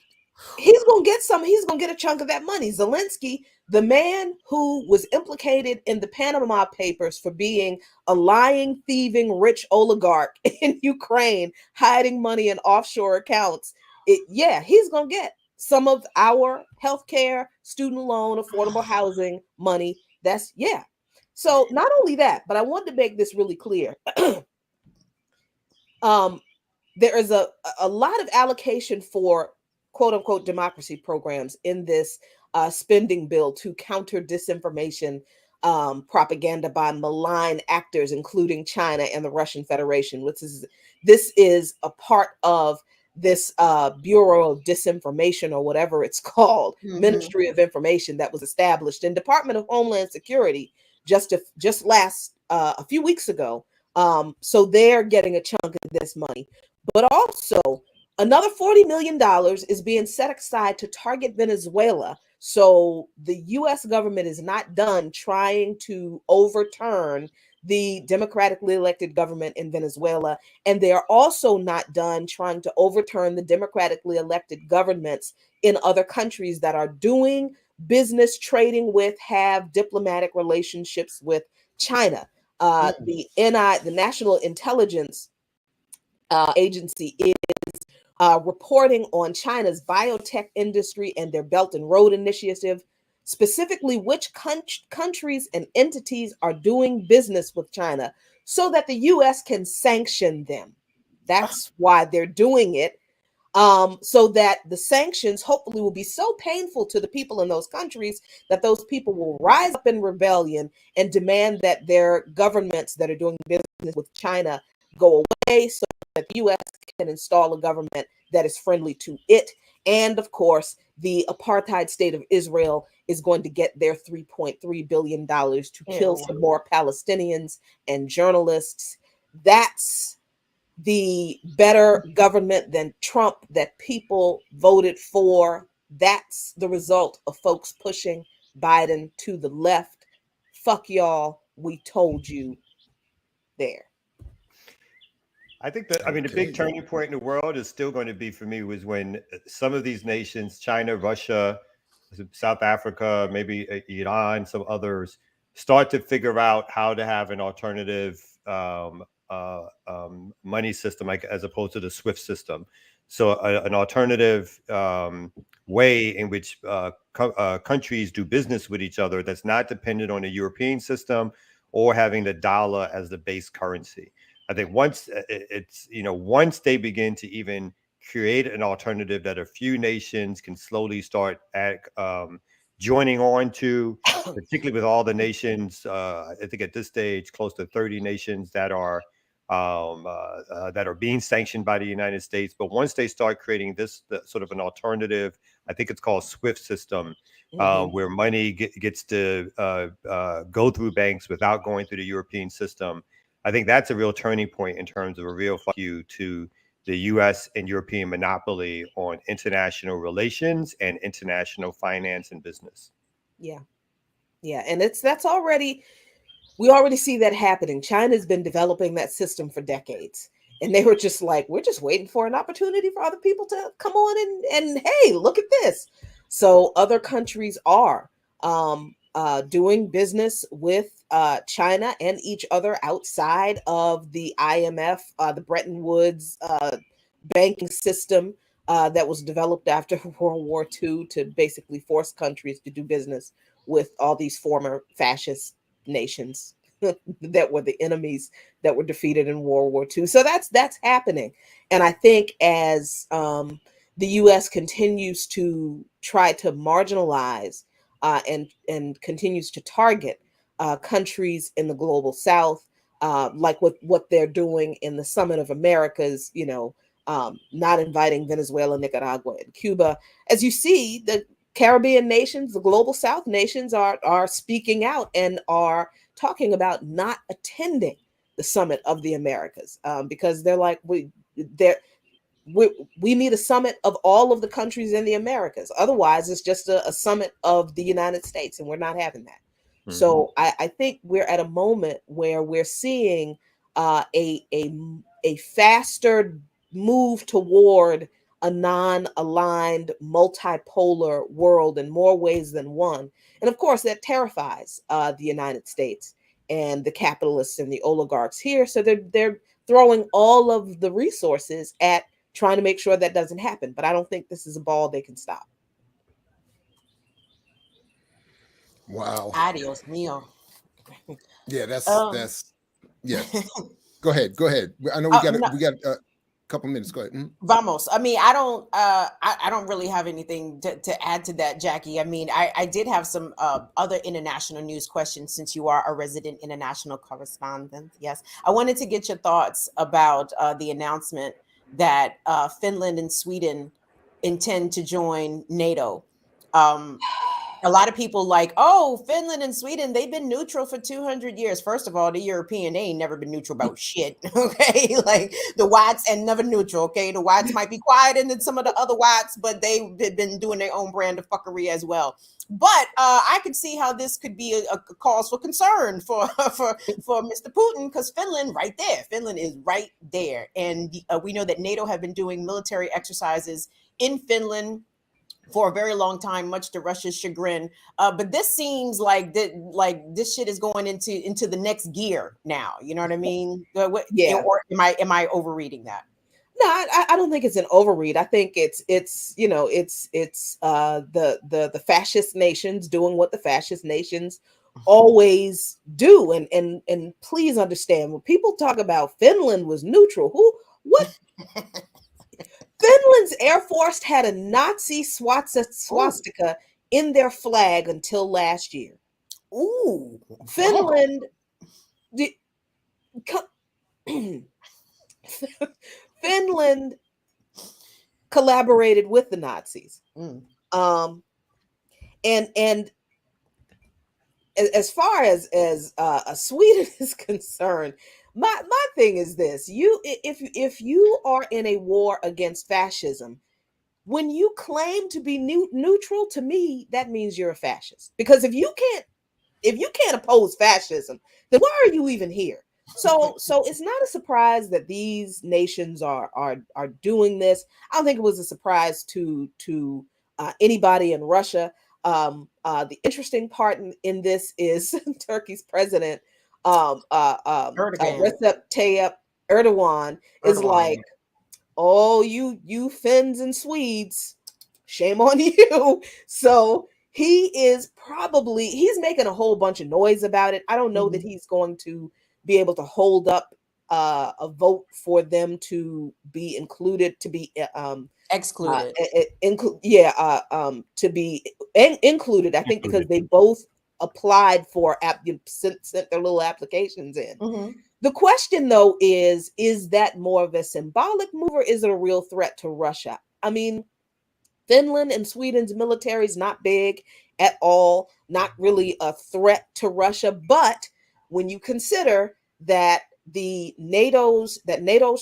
he's gonna get some. He's gonna get a chunk of that money. Zelensky, the man who was implicated in the Panama Papers for being a lying, thieving, rich oligarch in Ukraine, hiding money in offshore accounts. He's gonna get some of our healthcare, student loan, affordable housing money. So not only that, but I wanted to make this really clear. There is a lot of allocation for quote unquote democracy programs in this spending bill to counter disinformation propaganda by malign actors, including China and the Russian Federation. This is a part of this Bureau of Disinformation, or whatever it's called, Ministry of Information, that was established in Department of Homeland Security just a few weeks ago. So they're getting a chunk of this money. But also, another $40 million is being set aside to target Venezuela. So the U.S. government is not done trying to overturn the democratically elected government in Venezuela. And they are also not done trying to overturn the democratically elected governments in other countries that are doing business, trading with, have diplomatic relationships with China. The National Intelligence Agency is reporting on China's biotech industry and their Belt and Road Initiative, specifically which countries and entities are doing business with China so that the U.S. can sanction them. That's why they're doing it. So that the sanctions hopefully will be so painful to the people in those countries that those people will rise up in rebellion and demand that their governments that are doing business with China go away, so that the U.S. can install a government that is friendly to it. And of course, the apartheid state of Israel is going to get their $3.3 billion to kill some more Palestinians and journalists. That's the better government than Trump that people voted for. That's the result of folks pushing Biden to the left. Fuck y'all. We told you there. I think that, I mean, the big turning point in the world is still going to be, for me, was when some of these nations, China, Russia, South Africa, maybe Iran, some others, start to figure out how to have an alternative money system, like as opposed to the SWIFT system. So an alternative way in which countries do business with each other that's not dependent on the European system or having the dollar as the base currency. I think once once they begin to even create an alternative that a few nations can slowly start joining on to, particularly with all the nations, I think at this stage, close to 30 nations that are being sanctioned by the United States. But once they start creating this sort of an alternative, I think it's called SWIFT system, where money gets to go through banks without going through the European system. I think that's a real turning point in terms of a real fuck you to the U.S. and European monopoly on international relations and international finance and business. Yeah. And we already see that happening. China's been developing that system for decades. And they were just like, we're just waiting for an opportunity for other people to come on and hey, look at this. So other countries are doing business with China and each other outside of the IMF, the Bretton Woods banking system that was developed after World War II to basically force countries to do business with all these former fascist nations that were the enemies that were defeated in World War II. So that's happening. And I think as the U.S. continues to try to marginalize and continues to target countries in the global South, like what they're doing in the Summit of Americas, not inviting Venezuela, Nicaragua, and Cuba. As you see, the Caribbean nations, the global South nations are speaking out and are talking about not attending the Summit of the Americas because they're like, we need a summit of all of the countries in the Americas. Otherwise, it's just a summit of the United States, and we're not having that. Mm-hmm. So I think we're at a moment where we're seeing a faster move toward a non-aligned, multipolar world in more ways than one. And of course, that terrifies the United States and the capitalists and the oligarchs here. So they're throwing all of the resources at trying to make sure that doesn't happen. But I don't think this is a ball they can stop. Wow. Adios mio. Yeah, that's yes. Go ahead. I know we got a couple minutes. Go ahead. Mm-hmm. Vamos. I mean, I don't really have anything to add to that, Jackie. I mean, I did have some other international news questions since you are a resident international correspondent. Yes, I wanted to get your thoughts about the announcement that Finland and Sweden intend to join NATO. A lot of people like, oh, Finland and Sweden, they've been neutral for 200 years. First of all, the European, they ain't never been neutral about shit, okay? Like the whites and never neutral, okay? The whites might be quieter than some of the other whites, but they've been doing their own brand of fuckery as well. But I could see how this could be a cause for concern for Mr. Putin, because Finland is right there. And we know that NATO have been doing military exercises in Finland for a very long time, much to Russia's chagrin. But this seems like this shit is going into the next gear now. You know what I mean? Yeah. Or am I overreading that? No, I don't think it's an overread. I think it's the fascist nations doing what the fascist nations always do. And please understand, when people talk about Finland was neutral, what? Finland's Air Force had a Nazi swastika in their flag until last year. Ooh, Finland, Finland collaborated with the Nazis. And as far as Sweden is concerned, my thing is this: if you are in a war against fascism, when you claim to be neutral, to me that means you're a fascist. Because if you can't oppose fascism, then why are you even here? So it's not a surprise that these nations are doing this. I don't think it was a surprise to anybody in Russia. The interesting part in this is Turkey's president Recep Tayyip Erdogan is like, oh, you Finns and Swedes, shame on you. So he's making a whole bunch of noise about it. I don't know that he's going to be able to hold up a vote for them to be included, to be excluded. To be included. I think because they both applied for sent their little applications in. The question though is that more of a symbolic move or is it a real threat to Russia? I mean, Finland and Sweden's military is not big at all, not really a threat to Russia. But when you consider that NATO's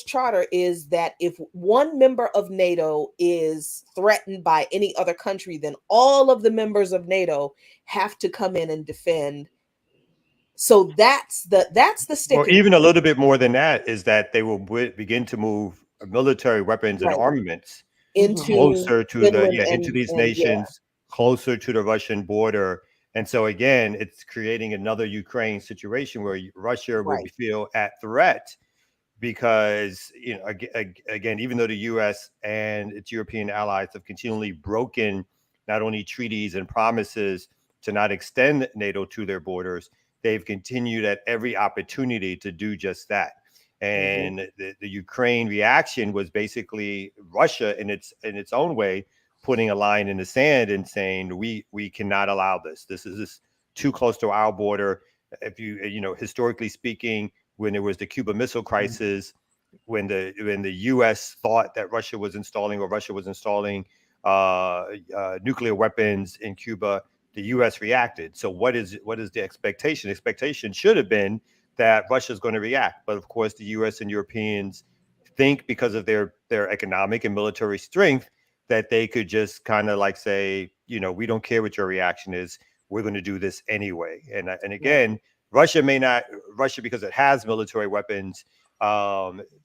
charter is that if one member of NATO is threatened by any other country, then all of the members of NATO have to come in and defend. So that's the sticking. Or even a little bit more than that is that they will begin to move military weapons and armaments closer to into these nations, closer to the Russian border. And so again, it's creating another Ukraine situation where Russia will feel at threat because, again, even though the U.S. and its European allies have continually broken not only treaties and promises to not extend NATO to their borders, they've continued at every opportunity to do just that. And the Ukraine reaction was basically Russia in its own way putting a line in the sand and saying we cannot allow this. This is too close to our border. If historically speaking, when there was the Cuban Missile Crisis, when the U.S. thought that Russia was installing nuclear weapons in Cuba, the U.S. reacted. So what is the expectation? Expectation should have been that Russia is going to react, but of course the U.S. and Europeans think because of their economic and military strength that they could just kind of like say, we don't care what your reaction is, we're going to do this anyway. And again, Russia because it has military weapons,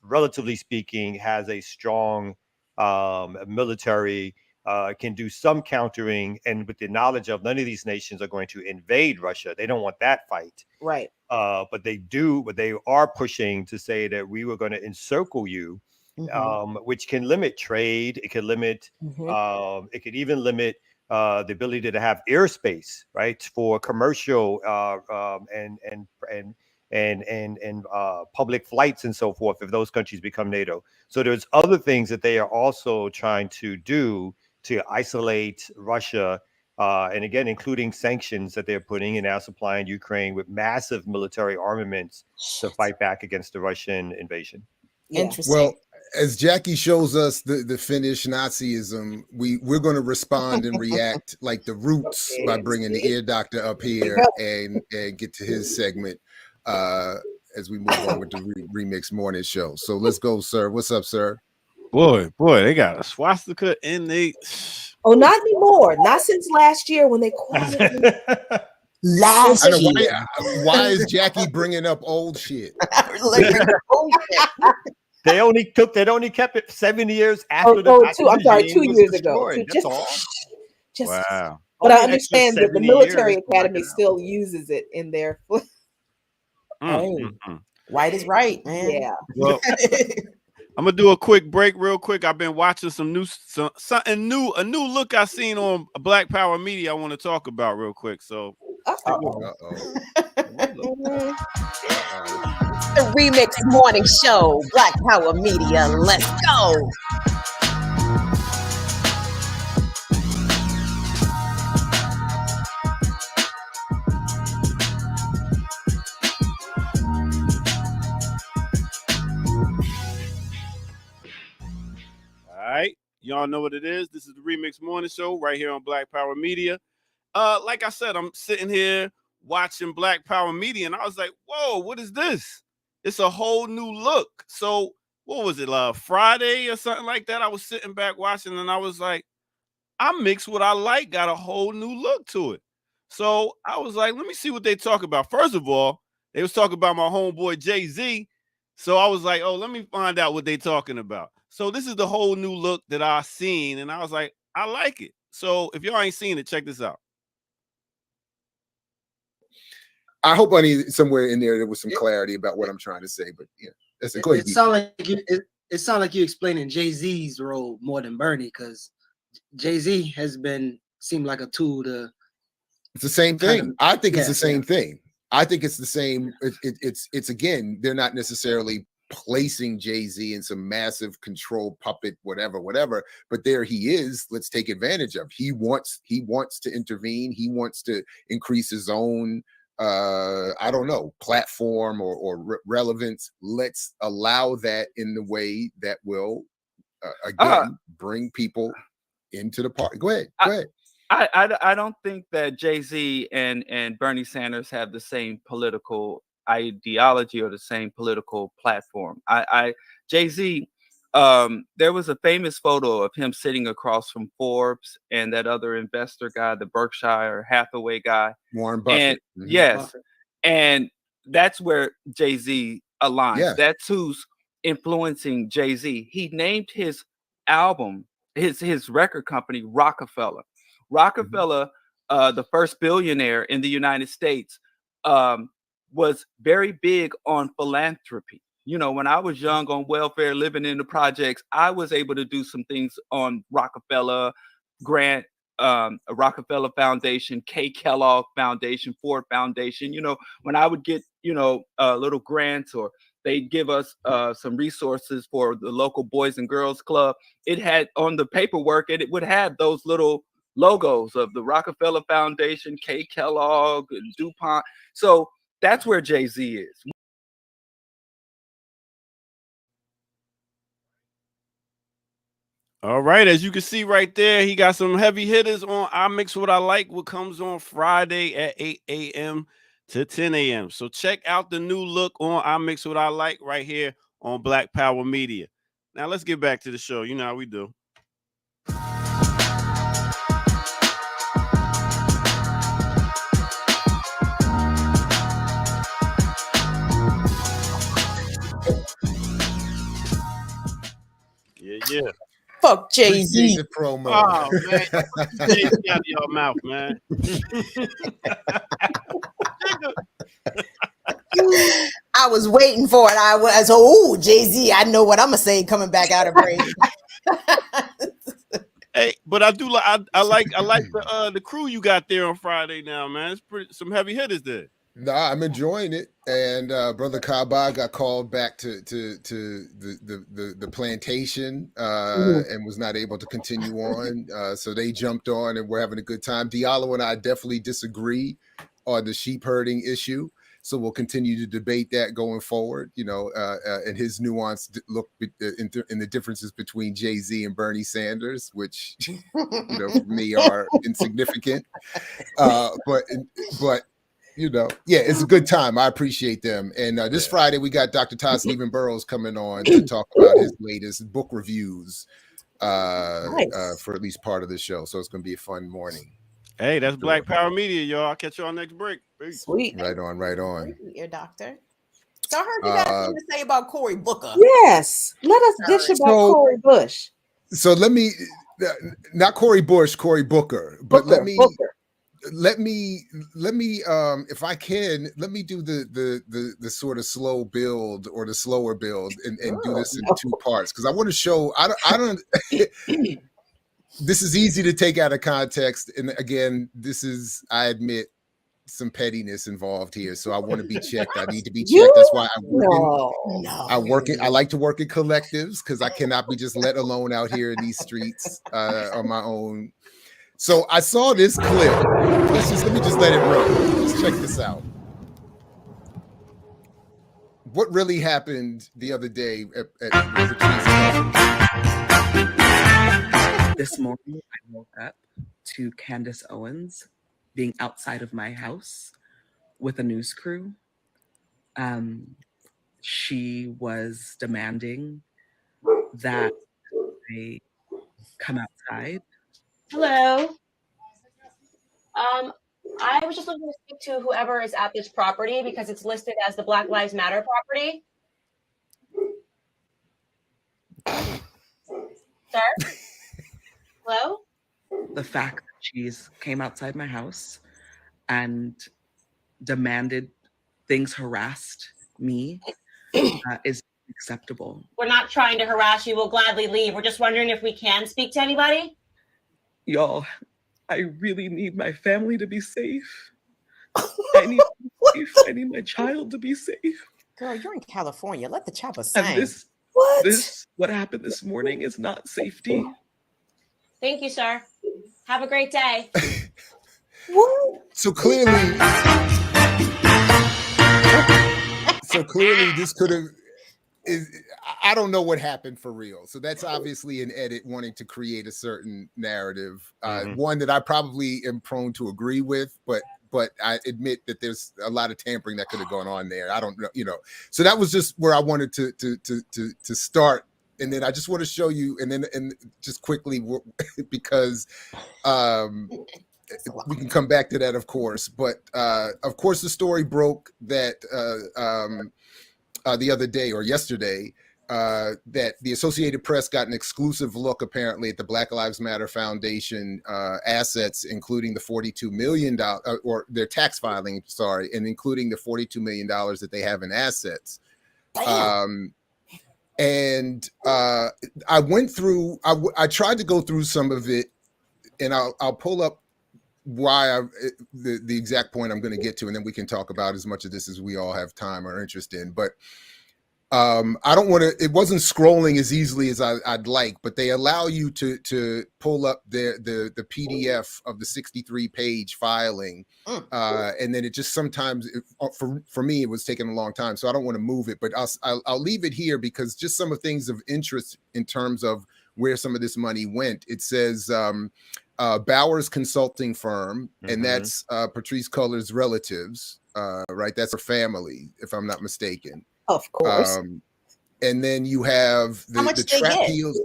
relatively speaking, has a strong military, can do some countering, and with the knowledge of none of these nations are going to invade Russia. They don't want that fight. Right. But they are pushing to say that we were going to encircle you, which can limit trade. It can limit, it could even limit the ability to have airspace, right, for commercial and public flights and so forth if those countries become NATO. So there's other things that they are also trying to do to isolate Russia, and again, including sanctions that they're putting and now supplying Ukraine with massive military armaments to fight back against the Russian invasion. Interesting. Well, as Jackie shows us the Finnish Nazism, we're going to respond and react like the Roots by bringing the ear doctor up here and get to his segment as we move on with the Remix Morning Show. So let's go, sir. What's up, sir? Boy, they got a swastika in the. Oh, not anymore. Not since last year when they quarantined. Last year. Why is Jackie bringing up old shit? They only kept it 7 years after I'm sorry, 2 years ago. That's all. Wow. But I understand that the military academy still uses it in their. Right is right, man. Yeah. Well, I'm gonna do a quick break, real quick. I've been watching something new, a new look I seen on Black Power Media. I want to talk about real quick. So, The Remix Morning Show, Black Power Media. Let's go. all right, y'all know what it is. This is the Remix Morning Show right here on Black Power Media. Like I said, I'm sitting here watching Black Power Media, and I was like, "Whoa, what is this? It's a whole new look." So, what was it, Friday or something like that? I was sitting back watching, and I was like, "I mix what I like, got a whole new look to it." So I was like, "Let me see what they talk about." First of all, they was talking about my homeboy Jay-Z. So I was like, "Oh, let me find out what they talking about." So this is the whole new look that I seen, and I was like, "I like it." So if y'all ain't seen it, check this out. I hope I need somewhere in there was some clarity about what I'm trying to say, but yeah, that's a It sounds like you explaining Jay-Z's role more than Bernie, because Jay-Z seemed like a tool to. It's the same thing. I think it's the same thing. I think it's the same. It's again, they're not necessarily placing Jay-Z in some massive control puppet, whatever, but there he is. Let's take advantage of. He wants to intervene. He wants to increase his own I don't know, platform or relevance. Let's allow that in the way that will again bring people into the party. Go ahead. I don't think that Jay-Z and Bernie Sanders have the same political ideology or the same political platform. Jay-Z, there was a famous photo of him sitting across from Forbes and that other investor guy, the Berkshire Hathaway guy, Warren Buffett. And yes, and that's where Jay-Z aligns. Yeah. That's who's influencing Jay-Z. He named his album, his record company, Rockefeller. Rockefeller, the first billionaire in the United States, was very big on philanthropy. You know, when I was young on welfare, living in the projects, I was able to do some things on Rockefeller grant, Rockefeller Foundation, K. Kellogg Foundation, Ford Foundation. You know, when I would get, little grants, or they'd give us some resources for the local Boys and Girls Club, it had on the paperwork, and it would have those little logos of the Rockefeller Foundation, K. Kellogg, and DuPont. So that's where Jay-Z is. All right, as you can see right there, he got some heavy hitters on I Mix What I Like, what comes on Friday at 8 a.m. to 10 a.m. So check out the new look on I Mix What I Like right here on Black Power Media. Now let's get back to the show. You know how we do. Yeah. Fuck Appreciate Jay-Z. the promo. Oh man, Jay-Z out of your mouth, man. I was waiting for it. I was, oh, Jay-Z, I know what I'm gonna say coming back out of break. Hey, but I do like I like the crew you got there on Friday now, man. It's pretty some heavy hitters there. Nah, I'm enjoying it. And Brother Kaba got called back to the plantation and was not able to continue on. So they jumped on and we're having a good time. Diallo and I definitely disagree on the sheep herding issue. So we'll continue to debate that going forward, you know, and his nuanced look in the differences between Jay-Z and Bernie Sanders, which, you know, for me are insignificant. But you know, yeah, it's a good time. I appreciate them. And this Friday, we got Dr. Todd Stephen Burrows coming on to talk about his latest book reviews for at least part of the show. So it's going to be a fun morning. Hey, that's Black Power Media, y'all. I'll catch y'all next break. Peace. Sweet. Right on. Your doctor. So I heard you got something to say about Cory Booker. Yes. Let us dish about Cory Bush. So let me, not Cory Bush, Cory Booker, but let me, if I can, let me do the sort of slow build or the slower build and do this in two parts. Cause I want to show, I don't, this is easy to take out of context. And again, this is, I admit, some pettiness involved here. So I want to be checked. I need to be checked. That's why I like to work in collectives because I cannot be just let alone out here in these streets on my own. So I saw this clip. Let me just let it run. Let's check this out. What really happened the other day at This morning, I woke up to Candace Owens being outside of my house with a news crew. She was demanding that I come outside. Hello. I was just looking to speak to whoever is at this property because it's listed as the Black Lives Matter property. Sir? Hello? The fact that she's came outside my house and demanded things, harassed me, is acceptable. We're not trying to harass you. We'll gladly leave. We're just wondering if we can speak to anybody. Y'all, I really need my family to be safe. I need to be safe. I need my child to be safe. Girl, you're in California. Let the chopper sing. And what happened this morning is not safety. Thank you, sir. Have a great day. So clearly, this could have. I don't know what happened for real. So that's obviously an edit wanting to create a certain narrative, one that I probably am prone to agree with, but I admit that there's a lot of tampering that could have gone on there. I don't know, you know. So that was just where I wanted to start, and then I just want to show you, and just quickly because we can come back to that, of course. But of course, the story broke that the other day or yesterday. That the Associated Press got an exclusive look, apparently, at the Black Lives Matter Foundation assets, including the $42 million, or their tax filing, and including the $42 million that they have in assets. And I went through, I tried to go through some of it, and I'll pull up why the exact point I'm going to get to, and then we can talk about as much of this as we all have time or interest in. But I don't want to, it wasn't scrolling as easily as I'd like, but they allow you to pull up the PDF of the 63-page filing. And then it just sometimes, for me, it was taking a long time. So I don't want to move it, but I'll leave it here because just some of things of interest in terms of where some of this money went. It says Bowers Consulting Firm, and that's Patrisse Cullors' relatives, right? That's her family, if I'm not mistaken. Of course. And then you have How much the they Trap get? Heels.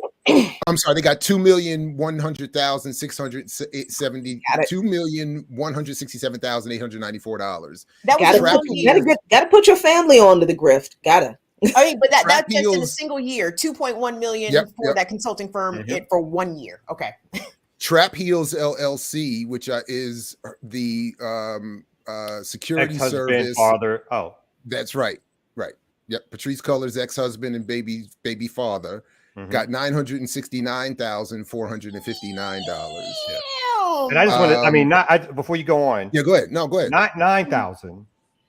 I'm sorry, they got 2,100,670, $2,167,894. That was a Trap full year. Gotta put your family onto the grift. Gotta. I mean, but Trap that's just in a Heels- single year. 2.1 million for that consulting firm for 1 year. Okay. Trap Heels LLC, which is the security Ex-husband, service. father. Oh, that's right. Right. Yep. Patrisse Cullors' ex-husband and baby father got $969,459. Damn. And I just want to, I mean, before you go on. Yeah, go ahead. No, go ahead. Not 9,000.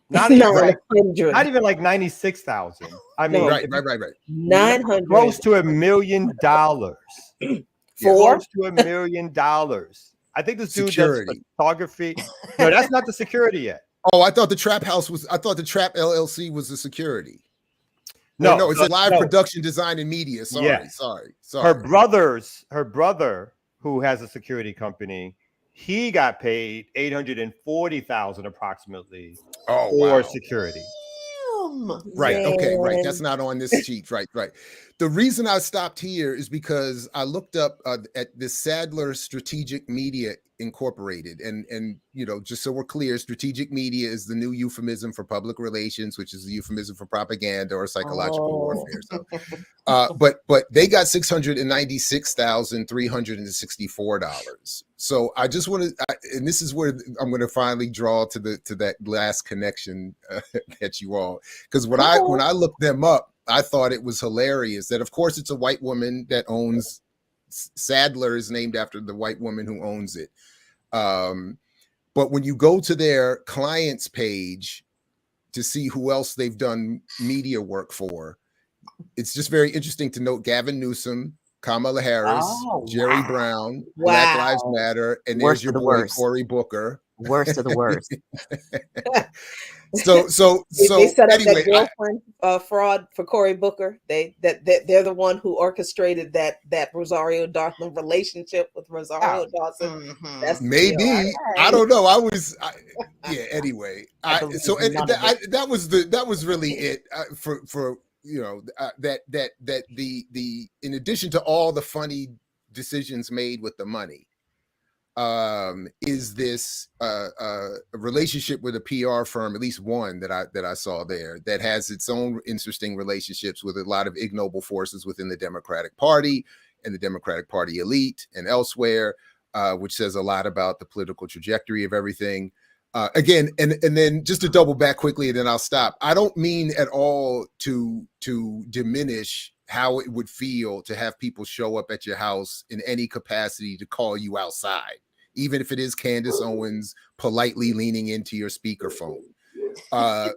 Not even like 96,000. I mean, right. 900. Close to $1 million. For? Close to $1 million. I think this dude Security. does photography. No, that's not the security yet. Oh, I thought the Trap LLC was the security. No, it's a live production, design, and media. Sorry. Her brother, who has a security company, he got paid $840,000 approximately for security. Right. Okay. Right. That's not on this sheet. Right. The reason I stopped here is because I looked up at this Sadler Strategic Media Incorporated, and just so we're clear, strategic media is the new euphemism for public relations, which is the euphemism for propaganda or psychological warfare. So, but they got $696,364. So I just want to, and this is where I'm going to finally draw to that last connection that you all, because when I looked them up, I thought it was hilarious that, of course, it's a white woman that owns. Sadler is named after the white woman who owns it. But when you go to their clients page to see who else they've done media work for, it's just very interesting to note Gavin Newsom, Kamala Harris, Jerry Brown, Black Lives Matter, and there's your boy Cory Booker. Worst of the worst. So they set up anyway, that girlfriend fraud for Cory Booker. They're the one who orchestrated that Rosario Dawson relationship with Rosario Dawson. That's maybe I don't know. Anyway, that was really it for that the in addition to all the funny decisions made with the money. Is this a relationship with a PR firm, at least one that I saw there, that has its own interesting relationships with a lot of ignoble forces within the Democratic Party and the Democratic Party elite and elsewhere, which says a lot about the political trajectory of everything. Again, and then just to double back quickly, and then I'll stop. I don't mean at all to diminish how it would feel to have people show up at your house in any capacity to call you outside, even if it is Candace Owens politely leaning into your speakerphone. But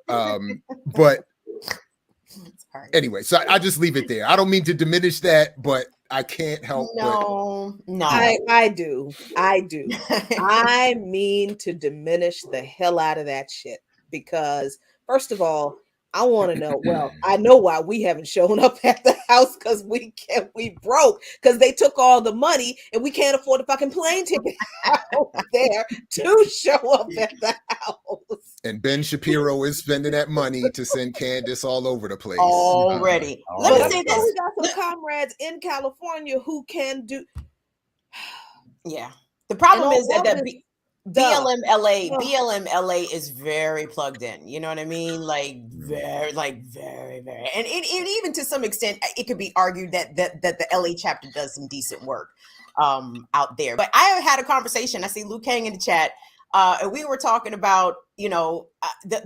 anyway, so I just leave it there. I don't mean to diminish that, but I can't help. No. I do. I mean to diminish the hell out of that shit, because first of all, I want to know. Well, I know why we haven't shown up at the house, because we broke, because they took all the money and we can't afford a fucking plane ticket out there to show up at the house. And Ben Shapiro is spending that money to send Candace all over the place already. Let me say this: we got some comrades in California who can do. Yeah, the problem is that BLM LA is very plugged in. You know what I mean? Very, and even to some extent, it could be argued that the LA chapter does some decent work out there. But I had a conversation. I see Luke Kang in the chat, and we were talking about the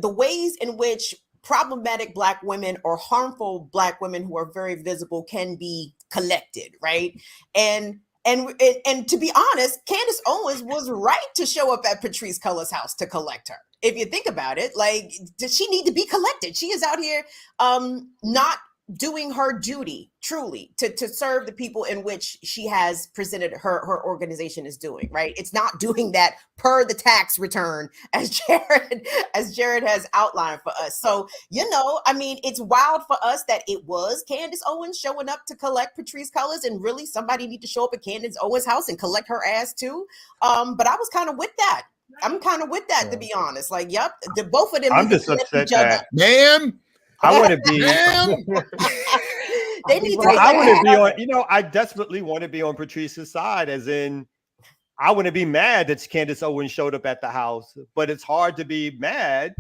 ways in which problematic Black women or harmful Black women who are very visible can be collected, right? And to be honest, Candace Owens was right to show up at Patrisse Cullors' house to collect her. If you think about it, does she need to be collected? She is out here not doing her duty truly to serve the people in which she has presented her organization is doing, right? It's not doing that per the tax return as Jared has outlined for us. So, I mean, it's wild for us that it was Candace Owens showing up to collect Patrisse Cullors, and really somebody need to show up at Candace Owens' house and collect her ass too. But I was kind of with that. I'm kind of with that, to be honest. Like, yep, both of them. I'm just upset that, ma'am. I want to be. They need to. I want to be on. I desperately want to be on Patrisse's side, as in, I want to be mad that Candace Owens showed up at the house, but it's hard to be mad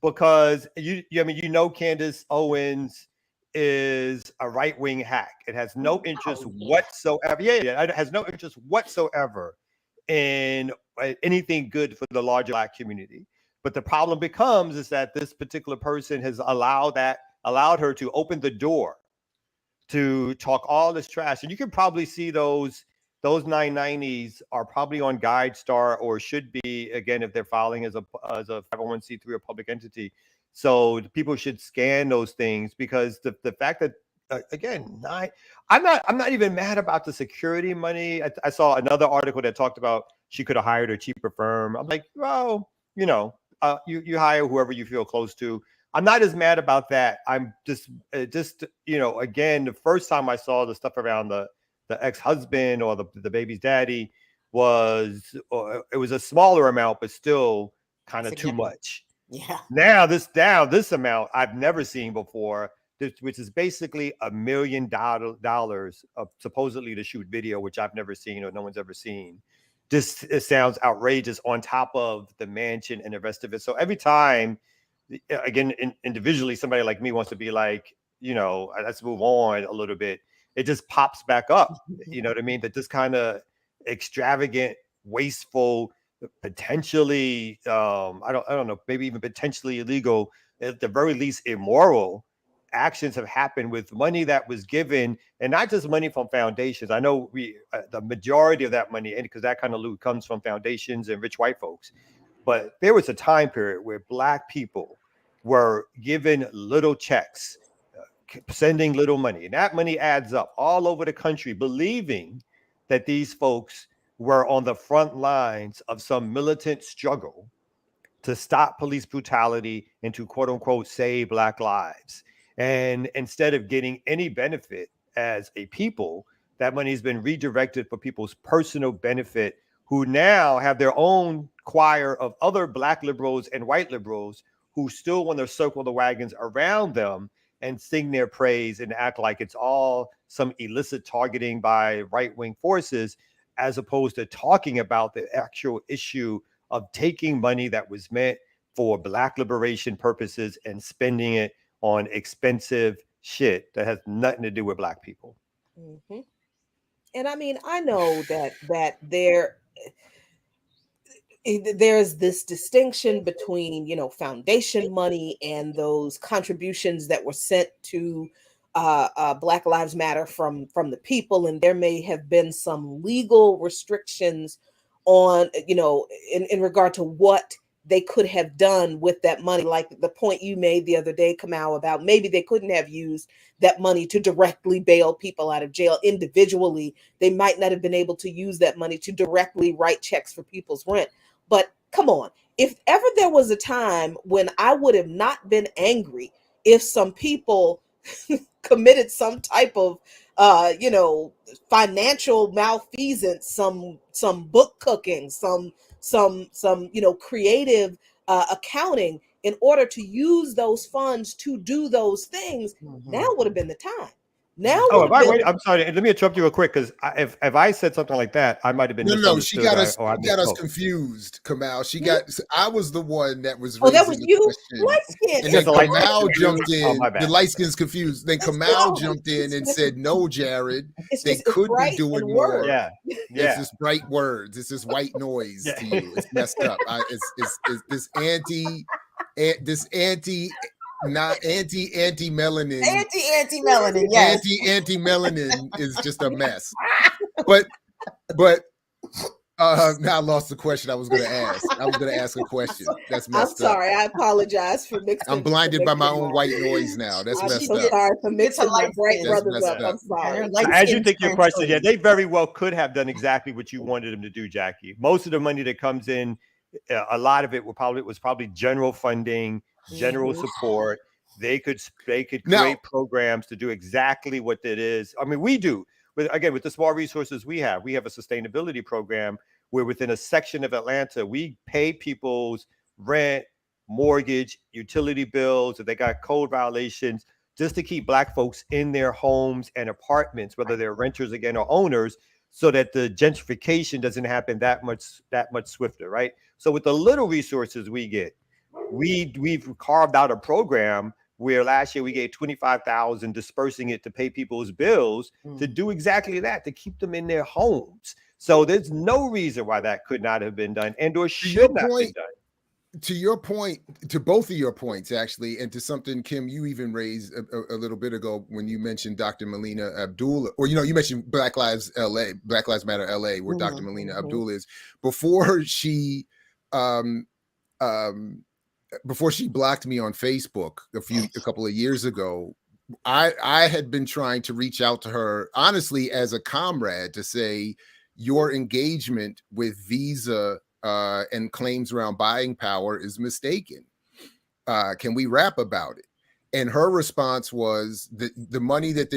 because Candace Owens is a right-wing hack. It has no interest whatsoever. Yeah, it has no interest whatsoever in anything good for the larger Black community. But the problem becomes is that this particular person has allowed her to open the door to talk all this trash. And you can probably see those 990s are probably on GuideStar, or should be, again, if they're filing as a 501c3 or public entity. So people should scan those things, because the fact that I'm not even mad about the security money. I saw another article that talked about she could have hired a cheaper firm. I'm like, well, you hire whoever you feel close to. I'm not as mad about that. I'm just again, the first time I saw the stuff around the ex-husband or the baby's daddy it was a smaller amount, but still kind of too much. Yeah. Now this amount I've never seen before, which is basically $1 million of supposedly to shoot video, which I've never seen or no one's ever seen. It sounds outrageous, on top of the mansion and the rest of it. So every time, again, individually, somebody like me wants to be like, let's move on a little bit, it just pops back up. You know what I mean? That this kind of extravagant, wasteful, potentially, I don't know, maybe even potentially illegal, at the very least immoral actions have happened with money that was given, and not just money from foundations. I know the majority of that money, and because that kind of loot comes from foundations and rich white folks, but there was a time period where Black people were given little checks, sending little money, and that money adds up all over the country, believing that these folks were on the front lines of some militant struggle to stop police brutality and to, quote unquote, save Black lives. And instead of getting any benefit as a people, that money has been redirected for people's personal benefit, who now have their own choir of other Black liberals and white liberals who still want to circle the wagons around them and sing their praise and act like it's all some illicit targeting by right-wing forces, as opposed to talking about the actual issue of taking money that was meant for Black liberation purposes and spending it on expensive shit that has nothing to do with Black people. Mm-hmm. And I mean, I know that there's this distinction between, foundation money and those contributions that were sent to Black Lives Matter from the people, and there may have been some legal restrictions on, in regard to what they could have done with that money, like the point you made the other day, Kamau, about maybe they couldn't have used that money to directly bail people out of jail individually. They might not have been able to use that money to directly write checks for people's rent. But come on, if ever there was a time when I would have not been angry if some people committed some type of financial malfeasance, some book cooking, some creative accounting in order to use those funds to do those things, now would have been the time. Now, I'm sorry. Let me interrupt you real quick, because if I said something like that, I might have been no. She got us confused, Kamau. I was the one that was. Oh, that was you. Light skin. And then Kamau jumped in. The light skin's confused. Then Kamau jumped in and said, "No, Jared, they could be doing more. Yeah. It's just bright words. It's just white noise to you. It's messed up. It's this anti-melanin. Anti-melanin, yes. Anti-melanin is just a mess. But Now I lost the question I was going to ask. I was going to ask a question. That's I'm messed up. sorry. I apologize for mixing. I'm blinded by my own up. white noise now. That's I'm messed so up. sorry for It's a mixing my light bright skin. That's brothers messed up. up. I'm sorry. Light As you skin think your question, yeah, transphobia. they very well could have done exactly what you wanted them to do, Jackie. Most of the money that comes in, a lot of it was probably general funding, general support. They could Now- create programs to do exactly what it is. I mean, we do. But again, with the small resources we have a sustainability program where within a section of Atlanta, we pay people's rent, mortgage, utility bills, if they got code violations, just to keep Black folks in their homes and apartments, whether they're renters again or owners, so that the gentrification doesn't happen that much swifter, right? So with the little resources we get, we've carved out a program where last year we gave $25,000, dispersing it to pay people's bills to do exactly that, to keep them in their homes. So there's no reason why that could not have been done and or should not be done. To your point, to both of your points, actually, and to something, Kim, you even raised a little bit ago when you mentioned Dr. Melina Abdullah, or, you mentioned Black Lives Matter LA, where Dr. Melina Abdullah is. Before she blocked me on Facebook a couple of years ago, I had been trying to reach out to her, honestly, as a comrade, to say your engagement with Visa and claims around buying power is mistaken. Can we rap about it? And her response was that the money that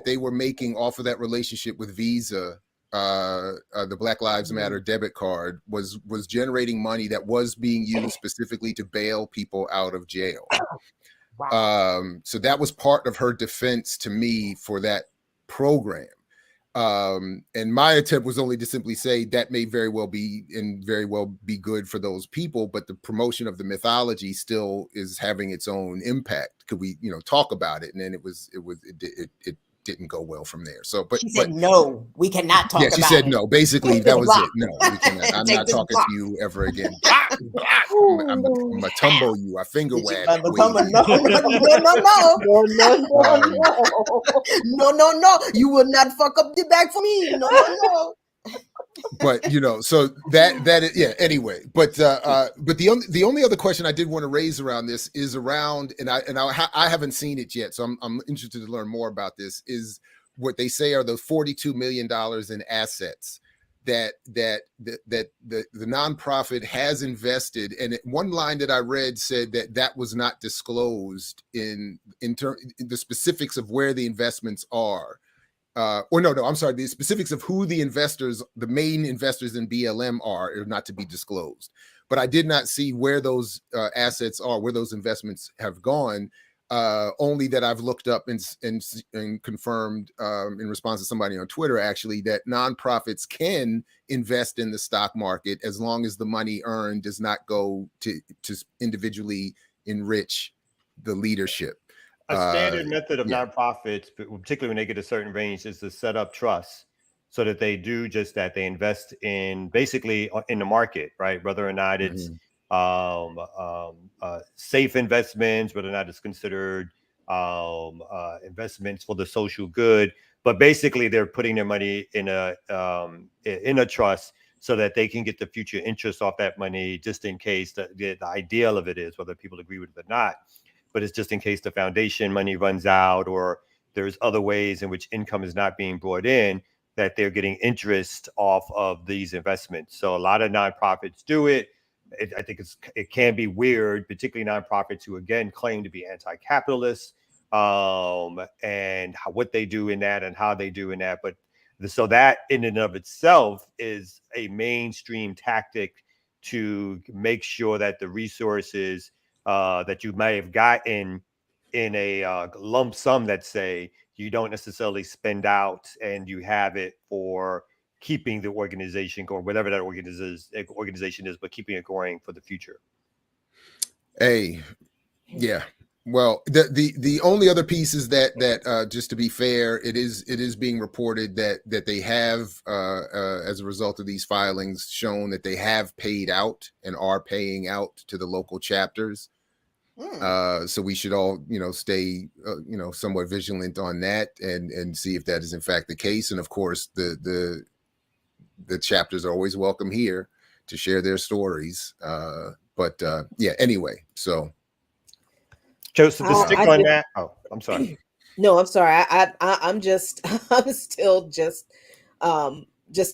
they were making off of that relationship with Visa, the Black Lives Matter debit card, was generating money that was being used specifically to bail people out of jail. Wow. So that was part of her defense to me for that program. And my attempt was only to simply say that may very well be good for those people, but the promotion of the mythology still is having its own impact. Could we, talk about it? And then it didn't go well from there. So, but she said, no, we cannot talk about it. Yeah, she said no. Basically, that was it. No, we cannot. I'm not talking to you ever again. I'm gonna tumble you. I finger wag. No. You will not fuck up the bag for me. No. But so that is, yeah. Anyway, but the only other question I did want to raise around this is around, and I haven't seen it yet, so I'm interested to learn more about this. Is what they say are the $42 million in assets that the nonprofit has invested, and one line that I read said that was not disclosed in the specifics of where the investments are. I'm sorry, the specifics of who the main investors in BLM are not to be disclosed. But I did not see where those assets are, where those investments have gone. Only that I've looked up and confirmed in response to somebody on Twitter, actually, that nonprofits can invest in the stock market as long as the money earned does not go to individually enrich the leadership. A standard method of nonprofits, particularly when they get a certain range, is to set up trusts so that they do just that. They invest basically in the market, right? Whether or not it's safe investments, whether or not it's considered investments for the social good. But basically, they're putting their money in a trust so that they can get the future interest off that money, just in case the ideal of it is, whether people agree with it or not. But it's just in case the foundation money runs out or there's other ways in which income is not being brought in, that they're getting interest off of these investments. So a lot of nonprofits do it. I think it can be weird, particularly nonprofits who, again, claim to be anti-capitalist, and what they do in that and how they do in that. But so that in and of itself is a mainstream tactic to make sure that the resources that you may have gotten in a lump sum, let's say, you don't necessarily spend out, and you have it for keeping the organization going, whatever that organization is, but keeping it going for the future. Hey, yeah. Well, the only other piece is that just to be fair, it is being reported that they have, as a result of these filings, shown that they have paid out and are paying out to the local chapters. So we should all, stay, somewhat vigilant on that and see if that is in fact the case. And of course, the the chapters are always welcome here to share their stories. But yeah, anyway, so Joseph, to stick on that. Oh, I'm sorry. No, I'm sorry. I'm still just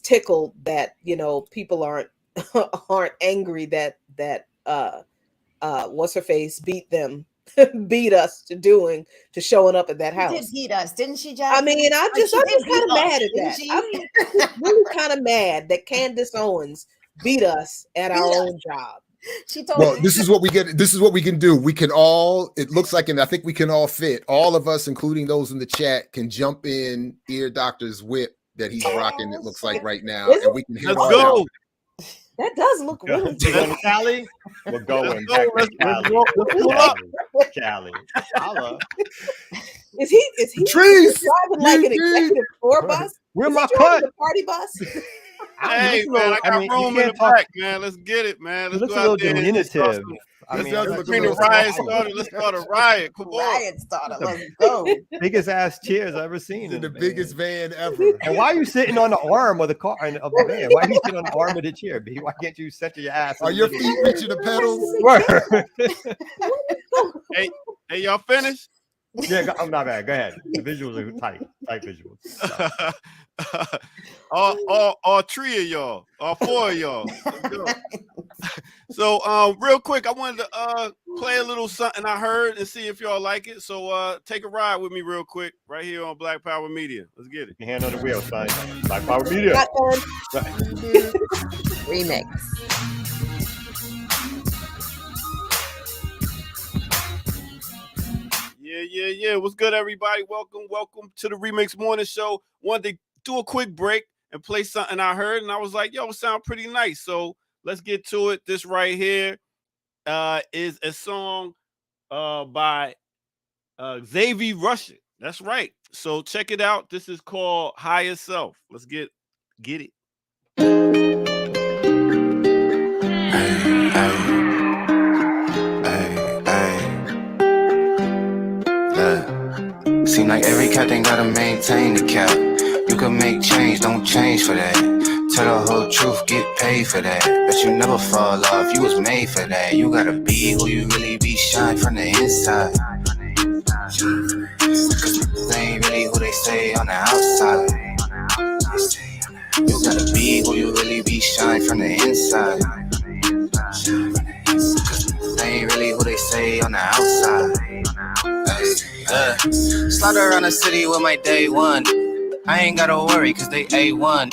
tickled that, you know, people aren't angry that what's her face beat us to showing up at that house. She did beat us, didn't she, Jack? I mean, I'm just kind of mad at that. She? I'm really kind of mad that Candace Owens beat us at our own job. She told well, me. this is what we get. This is what we can do. We can all, it looks like, and I think we can all fit, all of us, including those in the chat, can jump in Ear Doctor's whip that he's rocking, it looks like right now. And we can let's go. That does look really good. Cali? We're going back to Cali. Cali. Holla. Is he trees driving like an executive tour bus? Where's my putt? The party bus? Hey, man, I got room in the back, man. Let's get it, man. Let's go out there. Diminutive. The riot started. Let's start a riot. Come on. Riot started. Let's go. Biggest ass cheers I've ever seen. In the biggest van ever. And why are you sitting on the arm of the car of the van? Why are you sitting on the arm of the chair, B? Why can't you center your ass? Are your feet reaching the pedals? Hey, y'all finished? Yeah, I'm not bad. Go ahead. The visuals are tight visuals. all three of y'all, all four of y'all. So, real quick, I wanted to play a little something I heard and see if y'all like it. So, take a ride with me real quick, right here on Black Power Media. Let's get it. Your hand on the wheel, son. Black Power Media. RemiX. Yeah. What's good, everybody? Welcome to the RemiX Morning Show. Wanted to do a quick break and play something I heard, and I was like, yo, it sounds pretty nice. So let's get to it. This right here is a song by Xavier Russian. That's right. So check it out. This is called Higher Self. Let's get it. Seem like every captain gotta maintain the cap. You can make change, don't change for that. Tell the whole truth, get paid for that. Bet you never fall off, you was made for that. You gotta be who you really be, shine from the inside. Cause they ain't really who they say on the outside. You gotta be who you really be, shine from the inside. Cause they ain't really who they say on the outside. Slaughter around the city with my day one. I ain't gotta worry cause they A1.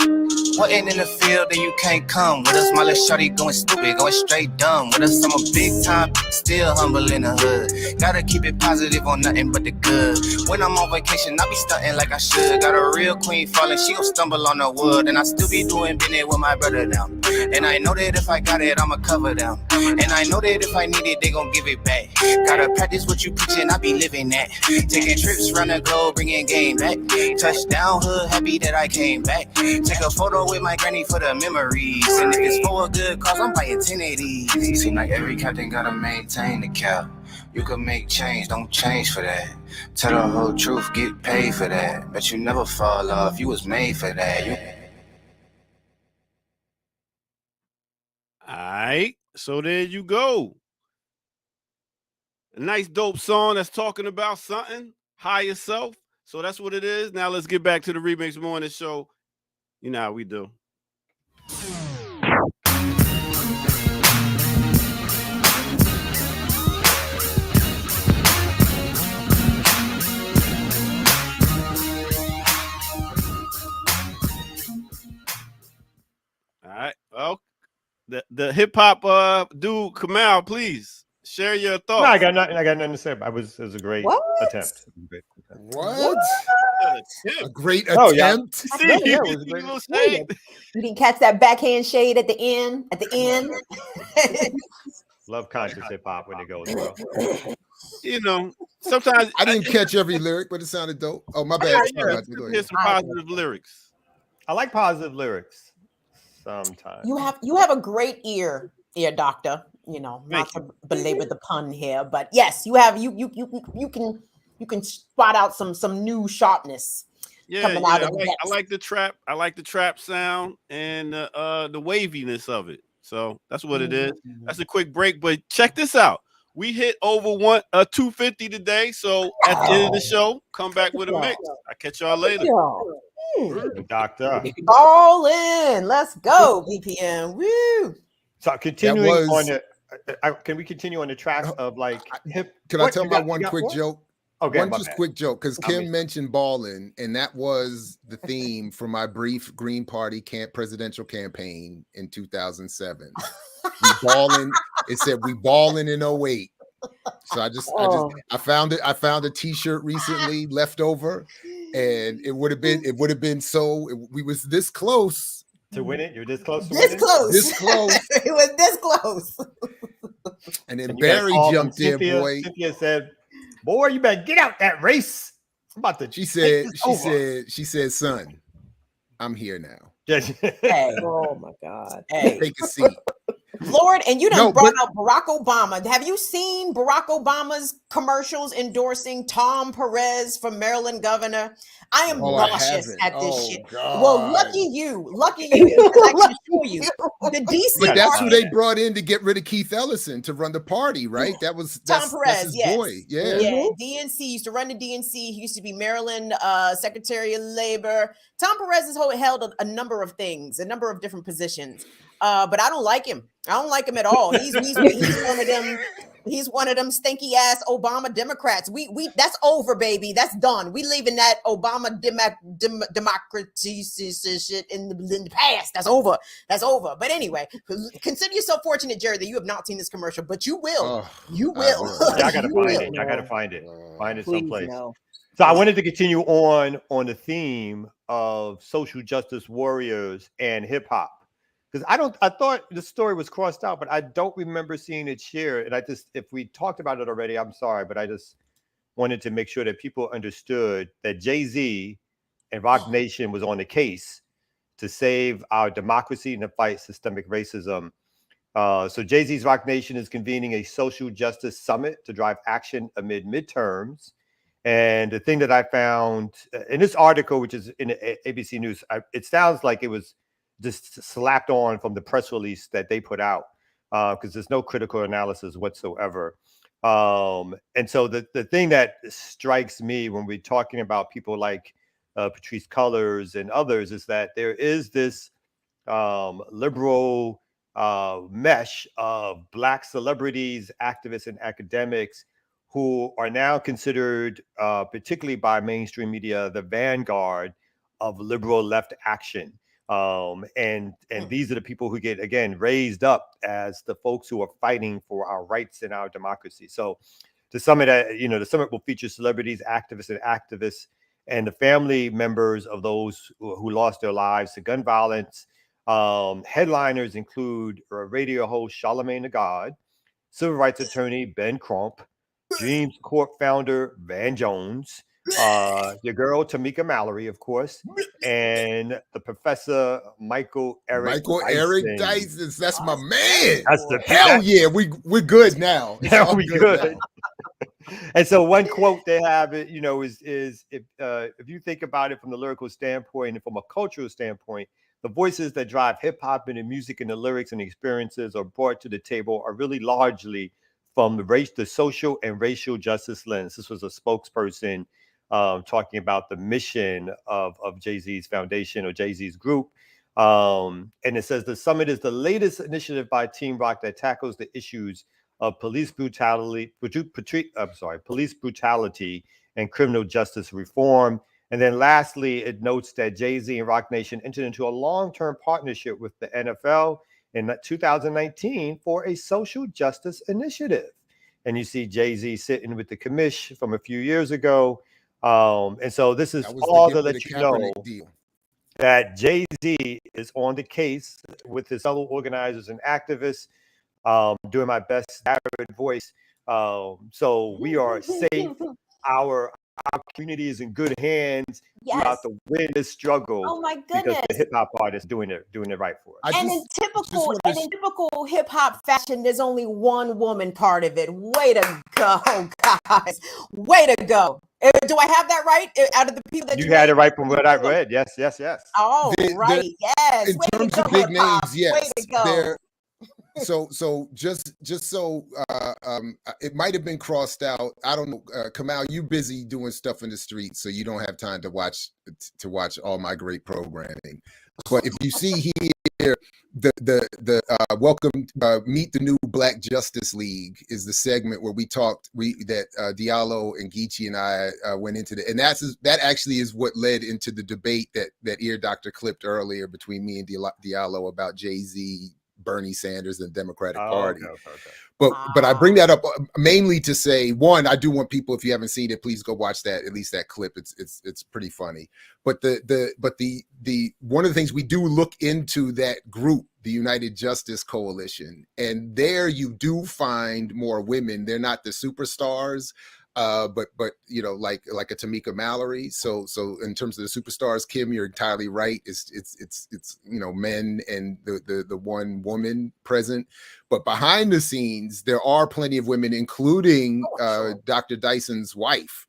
Wasn't in the field and you can't come with us. My little shawty going stupid, going straight dumb with us. I'm a big time, still humble in the hood. Gotta keep it positive on nothing but the good. When I'm on vacation, I be stunting like I should. Got a real queen falling, she gon' stumble on the wood. And I still be doing business with my brother down. And I know that if I got it, I'ma cover them. And I know that if I need it, they gon' give it back. Gotta practice what you preaching, I be living that. Taking trips round the globe, bringing game back. Touchdown hood, happy that I came back. Take a photo with my granny for the memories. And if it's for a good cause, I'm buying 10 of these. Seem like every captain gotta maintain the cap. You can make change, don't change for that. Tell the whole truth, get paid for that. Bet you never fall off, you was made for that. All right, so there you go. A nice dope song that's talking about something, higher self. So that's what it is. Now let's get back to the RemiX Morning Show. You know how we do. All right. Well, the hip hop dude Kamal, please share your thoughts. No, I got nothing to say. It was a great attempt. What? A great attempt. Oh, yeah. Yeah, it was a great. You didn't catch that backhand shade at the end. Love conscious hip hop when it goes well. You know, sometimes I didn't catch every lyric, but it sounded dope. Oh, my bad. Yeah. Here's some positive lyrics. I like positive lyrics. Sometimes you have a great ear doctor. You know, not to belabor the pun here, but yes, you have you can spot out some new sharpness. coming out of the I depths. like the trap. I like the trap sound and the waviness of it. So that's what it is. That's a quick break, but check this out. We hit over 250 today. So at the end of the show, come back with a mix. I'll catch y'all later. Doctor. All in. Let's go, BPM. Woo. So continuing on the, can we continue on the track of like hip? Can I tell my one quick joke? Okay, one just quick joke, because Kim mentioned ballin', and that was the theme for my brief Green Party presidential campaign in 2007. We ballin'. It said we ballin' in 08. So I found a T-shirt recently left over, and it would have been we was this close to win it. You're this close to this winning? close. This close. It was this close. And then Barry jumped in, boy. Cynthia said, "Boy, you better get out that race." I'm about to. She said, "Son, I'm here now." Hey. Oh my God. Hey. Take a seat. Lord, and you done brought out Barack Obama. Have you seen Barack Obama's commercials endorsing Tom Perez for Maryland governor? I am nauseous at this shit. God. Well, lucky you, because I can assure you, the DC. But that's who they brought in to get rid of Keith Ellison to run the party, right? That was Tom Perez, that's his boy. Yeah. DNC used to run the DNC. He used to be Maryland Secretary of Labor. Tom Perez has held a number of things, a number of different positions. But I don't like him. I don't like him at all. He's one of them. He's one of them stinky ass Obama Democrats. We that's over, baby. That's done. We leaving that Obama democracy shit in the past. That's over. That's over. But anyway, consider yourself fortunate, Jerry, that you have not seen this commercial. But you will. You will. I gotta find it. I gotta find it. Find it someplace. No. So I wanted to continue on the theme of social justice warriors and hip hop. Because I thought the story was crossed out, but I don't remember seeing it shared. And if we talked about it already, I'm sorry, but I just wanted to make sure that people understood that Jay-Z and Roc Nation was on the case to save our democracy and to fight systemic racism. So Jay-Z's Roc Nation is convening a social justice summit to drive action amid midterms. And the thing that I found in this article, which is in ABC News, it sounds like it was just slapped on from the press release that they put out, because there's no critical analysis whatsoever. And so the thing that strikes me when we're talking about people like Patrisse Cullors and others is that there is this liberal mesh of Black celebrities, activists, and academics who are now considered, particularly by mainstream media, the vanguard of liberal left action. And these are the people who get, again, raised up as the folks who are fighting for our rights and our democracy. So the summit, the summit will feature celebrities, activists, and the family members of those who lost their lives to gun violence. Headliners include radio host Charlamagne Tha God, civil rights attorney Ben Crump, Dreams Corp founder Van Jones, your girl Tamika Mallory, of course, and the Professor Michael Eric Dyson. That's my man. That's the hell yeah. We're good now. Yeah, we good. And so one quote they have, is if you think about it from the lyrical standpoint and from a cultural standpoint, the voices that drive hip hop and the music and the lyrics and the experiences are brought to the table are really largely from the social and racial justice lens. This was a spokesperson talking about the mission of Jay-Z's foundation or Jay-Z's group. And it says the summit is the latest initiative by Team Rock that tackles the issues of police brutality and criminal justice reform. And then lastly, it notes that Jay-Z and Roc Nation entered into a long-term partnership with the NFL in 2019 for a social justice initiative. And you see Jay-Z sitting with the commish from a few years ago. And so this is all to let you know that Jay-Z is on the case with his fellow organizers and activists, doing my best narrative voice. So we are safe. Our community is in good hands. Yes. We have to win this struggle. Oh my goodness! Because the hip hop artists doing it right for us. In typical hip hop fashion, there's only one woman part of it. Way to go, guys! Way to go! Do I have that right? Out of the people that You had named? it right from what I read. Yes, yes, yes. Oh, right. Yes. In Way to terms go, of big hip-hop. names, yes, Way to go. so just so it might have been crossed out. I don't know. Kamal, you busy doing stuff in the streets, so you don't have time to watch all my great programming. But if you see here, the welcome, meet the new Black Justice League is the segment where Diallo and Geechee and I went into and that actually is what led into the debate that ear doctor clipped earlier between me and Diallo about Jay-Z, Bernie Sanders, and the Democratic Party. Okay. But I bring that up mainly to say, one, I do want people, if you haven't seen it, please go watch that, at least that clip. It's pretty funny. But the one of the things we do look into that group, the United Justice Coalition, and there you do find more women. They're not the superstars, but like a Tamika Mallory. So in terms of the superstars, Kim, you're entirely right. It's men and the one woman present. But behind the scenes, there are plenty of women, including Dr. Dyson's wife.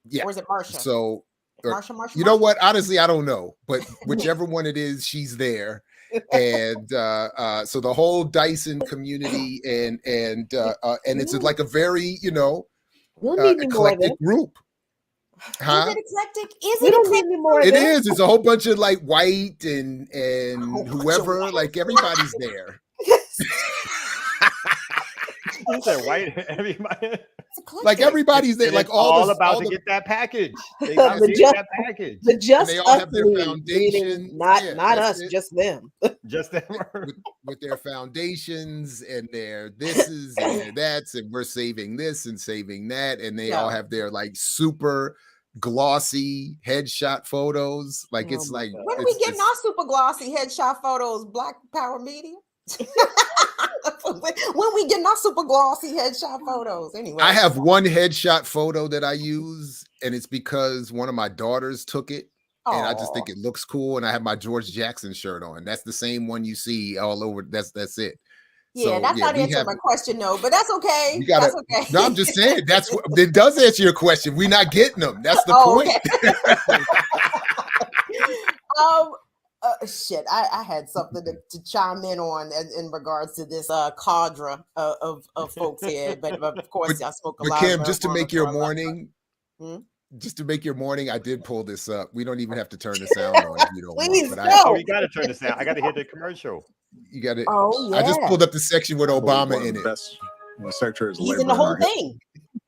Yeah. Or is it Marsha? So, Marsha? You know what? Honestly, I don't know. But whichever one it is, she's there. And so the whole Dyson community and it's like a very eclectic group. Huh? Is it eclectic? Is it eclectic? It is. It's a whole bunch of like white and whoever, like everybody's there. You said white, everybody. Like everybody's there. Like all about to get that package. They got that package. The just they all have their foundations. Not us, just them. Just them. with their foundations and their thises and their that's, and we're saving this and saving that, and they all have their like super glossy headshot photos. Like it's like when are we getting our super glossy headshot photos? Black Power Media. When we getting our super glossy headshot photos? Anyway, I have one headshot photo that I use, and it's because one of my daughters took it. And I just think it looks cool. And I have my George Jackson shirt on. That's the same one you see all over. That's it. Yeah, so, that's not answering my question, no, but that's okay. That's okay. No, I'm just saying that's what it does answer your question. We're not getting them. That's the point. Okay. Shit, I had something to chime in on in regards to this cadre of folks here, but of course I spoke a lot. But Kim, just to make your morning. Just to make your morning, I did pull this up. We don't even have to turn the sound on if you don't want. But we got to turn the sound. I got to hit the commercial. You got it. Oh, yeah. I just pulled up the section with Obama in it. Secretary He's in the whole thing.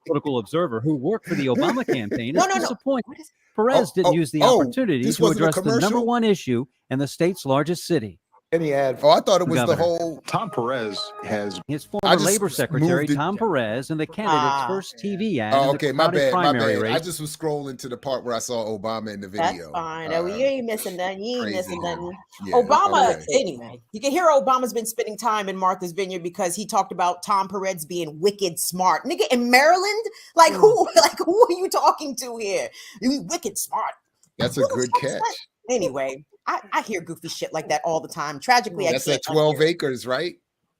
Political observer who worked for the Obama campaign is disappointed. Perez didn't use the opportunity to address the number one issue in the state's largest city. Any ad? Oh, I thought it was Governor. the whole. Tom Perez has his former labor secretary Tom Perez and the candidate's first TV ad. Oh, okay, my bad. Race. I just was scrolling to the part where I saw Obama in the video. That's fine. You ain't missing nothing. You ain't missing nothing. Yeah, Obama, anyway, you can hear Obama's been spending time in Martha's Vineyard because he talked about Tom Perez being wicked smart. Nigga, in Maryland, who are you talking to here? You wicked smart. That's a good catch. Anyway. I hear goofy shit like that all the time. Tragically, that's at 12 acres, right?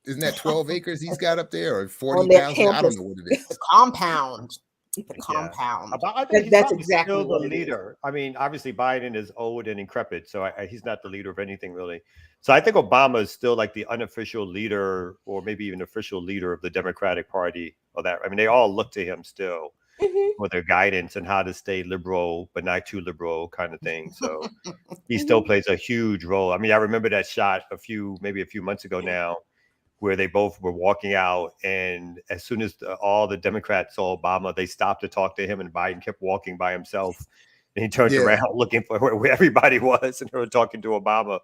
Isn't that 12 acres he's got up there, or 40,000? I don't know what it is. The compound. The compound. I think that's exactly still the leader. I mean, obviously Biden is old and decrepit, so he's not the leader of anything really. So I think Obama is still like the unofficial leader, or maybe even official leader of the Democratic Party. Or that. I mean, they all look to him still. For their guidance and how to stay liberal, but not too liberal kind of thing. So he still plays a huge role. I mean, I remember that shot maybe a few months ago now, where they both were walking out. And as soon as all the Democrats saw Obama, they stopped to talk to him, and Biden kept walking by himself. And he turned around looking for where everybody was, and they were talking to Obama.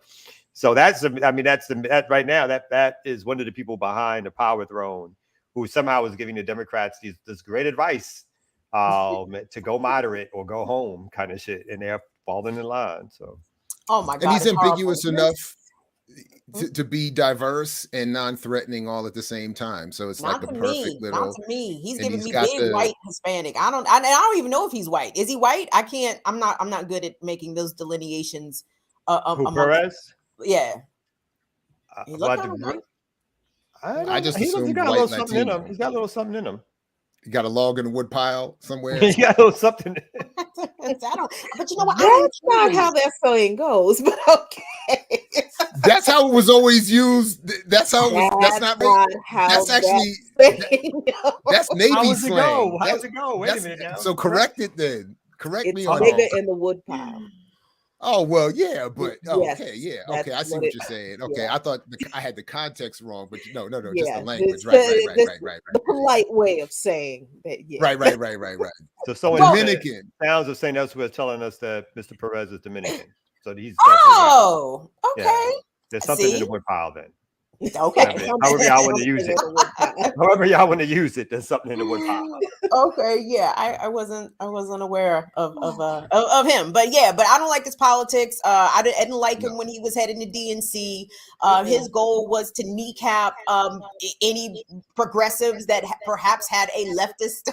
So that right now, that is one of the people behind the power throne who somehow is giving the Democrats this great advice. To go moderate or go home kind of shit, and they're falling in line. So, oh my God, and he's ambiguous enough to be diverse and non-threatening all at the same time. So it's not like a perfect little. Not to me. He's giving me big white Hispanic. I don't even know if he's white. Is he white? I can't. I'm not good at making those delineations. Perez? Yeah. He looked kind of white. I just he assumed got a little white something in Latino. him. He's got a little something in him. You got a log in the wood pile somewhere. Yeah, or something. But you know what? That's not how that saying goes, but okay. That's how it was always used. That's how it was. That's not how that's actually that's Navy How does it slang. go? How does it go? Wait a minute now. So correct it then. Correct me on nigga that. in the wood pile. Oh well, yeah, but Yes, okay, yeah, okay. I see what you're saying. Okay, yeah. I thought I had the context wrong, but no, just Yeah, the language. it's Right. The polite way of saying that. Yeah. Right. So someone Dominican sounds of St. Elsewhere telling us that Mr. Perez is Dominican. So he's oh, okay. Yeah. There's something in the wood pile then. Okay. However y'all want to use it. However y'all want to use it, there's something in the wood pile. Okay, yeah, I wasn't aware of him, but I don't like his politics. I didn't like him when he was heading to DNC. His goal was to kneecap any progressives that perhaps had a leftist,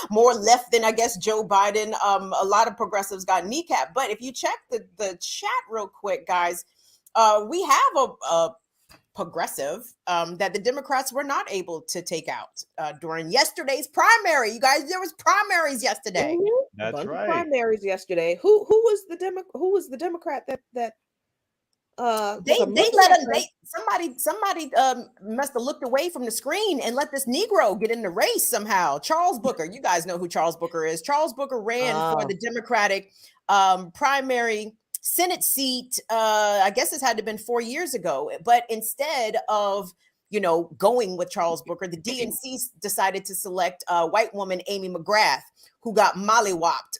more left than I guess Joe Biden. A lot of progressives got kneecapped, but if you check the chat real quick, guys, we have a progressive that the Democrats were not able to take out during yesterday's primary. You guys, there was primaries yesterday. That's right. Primaries yesterday. Who was the Democrat that they let him. Somebody must have looked away from the screen and let this Negro get in the race somehow. Charles Booker. You guys know who Charles Booker is. Charles Booker ran for the Democratic primary Senate seat. I guess this had to have been 4 years ago, but instead of going with Charles Booker, the DNC decided to select a white woman, Amy McGrath, who got mollywopped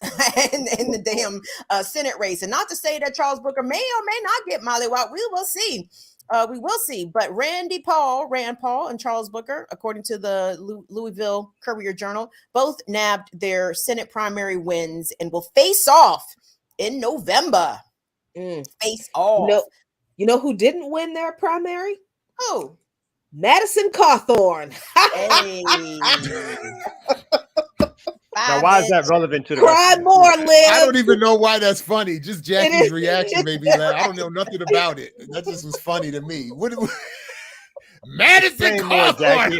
in the damn Senate race. And not to say that Charles Booker may or may not get mollywopped. We will see. We will see. But Rand Paul, and Charles Booker, according to the Louisville Courier Journal, both nabbed their Senate primary wins and will face off in November. Face off. You know who didn't win their primary? Who? Madison Cawthorn. Hey. Now, why is that relevant to the Cry more, Liz? I don't even know why that's funny. Just Jackie's reaction made me laugh. I don't know nothing about it. That just was funny to me. Madison Cawthorn.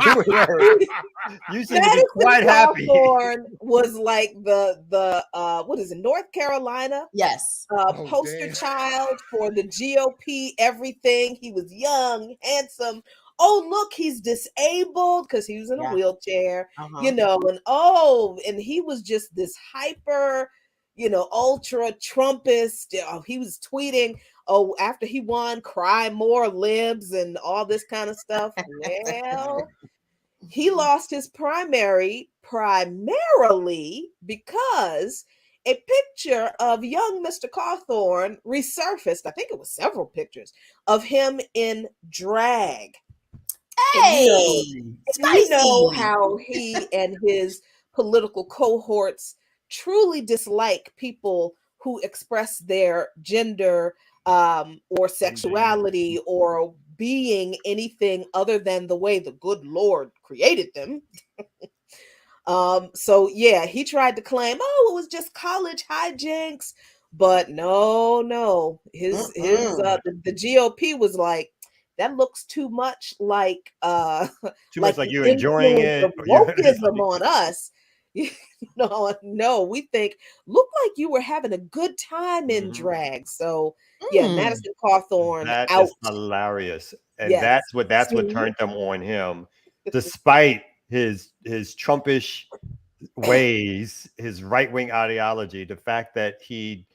You seem to be quite happy. Cawthorn was like the what is it, North Carolina? Yes. Poster child for the GOP. Everything. He was young, handsome. Oh, look, he's disabled because he was in a wheelchair. And he was just this hyper, ultra Trumpist. He was tweeting, after he won, cry more libs and all this kind of stuff. Well, he lost his primary primarily because a picture of young Mr. Cawthorn resurfaced. I think it was several pictures of him in drag. Hey, you know how he and his political cohorts truly dislike people who express their gender or sexuality or being anything other than the way the good Lord created them. So he tried to claim, it was just college hijinks, but no, the GOP was like, that looks too much like too much like you're enjoying it. Wokeism on us. No, we think look like you were having a good time in drag. So Madison Cawthorn that out. Is hilarious, and that's what turned them on him, despite his Trumpish ways, his right-wing ideology. The fact that he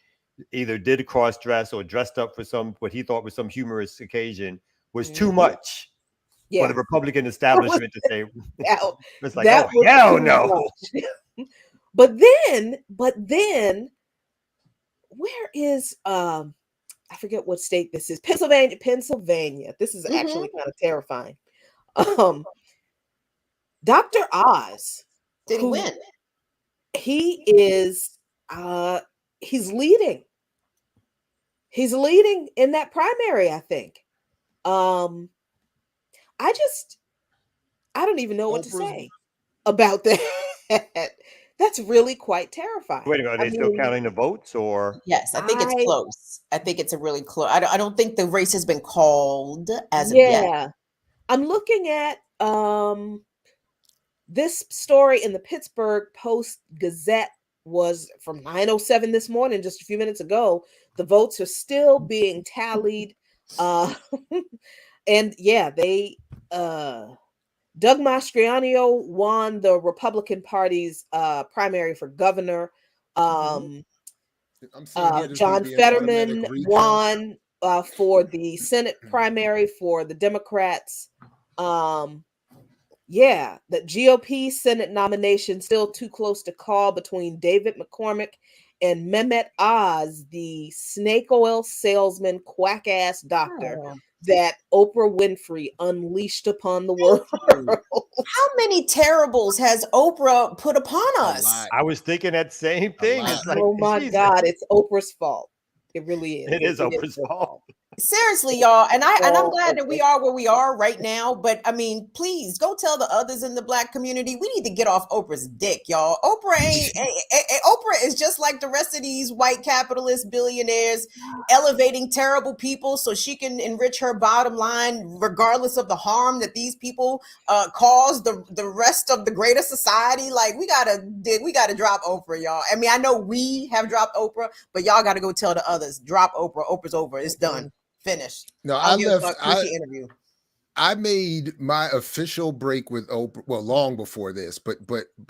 either did a cross dress or dressed up for what he thought was some humorous occasion was too much for the Republican establishment to say. It's like, hell no. But then, where is I forget what state this is. Pennsylvania. This is actually kind of terrifying. Dr. Oz. Did he win? He is he's leading. He's leading in that primary, I think. I don't even know what to say about that. That's really quite terrifying. Wait a minute, are they still counting the votes, or? Yes, I think it's close. I think it's a really close. I don't think the race has been called as of yet. I'm looking at This story in the Pittsburgh Post-Gazette was from 9:07 this morning, just a few minutes ago. The votes are still being tallied. And yeah, they Doug Mastriano won the Republican Party's primary for governor. I'm seeing here John Fetterman won for the Senate primary for the Democrats. Yeah, the GOP Senate nomination still too close to call between David McCormick and Mehmet Oz, the snake oil salesman, quack ass doctor that Oprah Winfrey unleashed upon the world. How many terribles has Oprah put upon us? I was thinking that same thing. It's like, oh my God, it's Oprah's fault. It really is. It is Oprah's fault. Seriously, y'all, and I'm glad that we are where we are right now. But I mean, please go tell the others in the Black community we need to get off Oprah's dick, y'all. Oprah Oprah is just like the rest of these white capitalist billionaires, elevating terrible people so she can enrich her bottom line, regardless of the harm that these people cause the rest of the greater society. Like we gotta drop Oprah, y'all. I mean, I know we have dropped Oprah, but y'all got to go tell the others, drop Oprah. Oprah's over. It's done. Finished. No, I made my official break with Oprah, well, long before this, but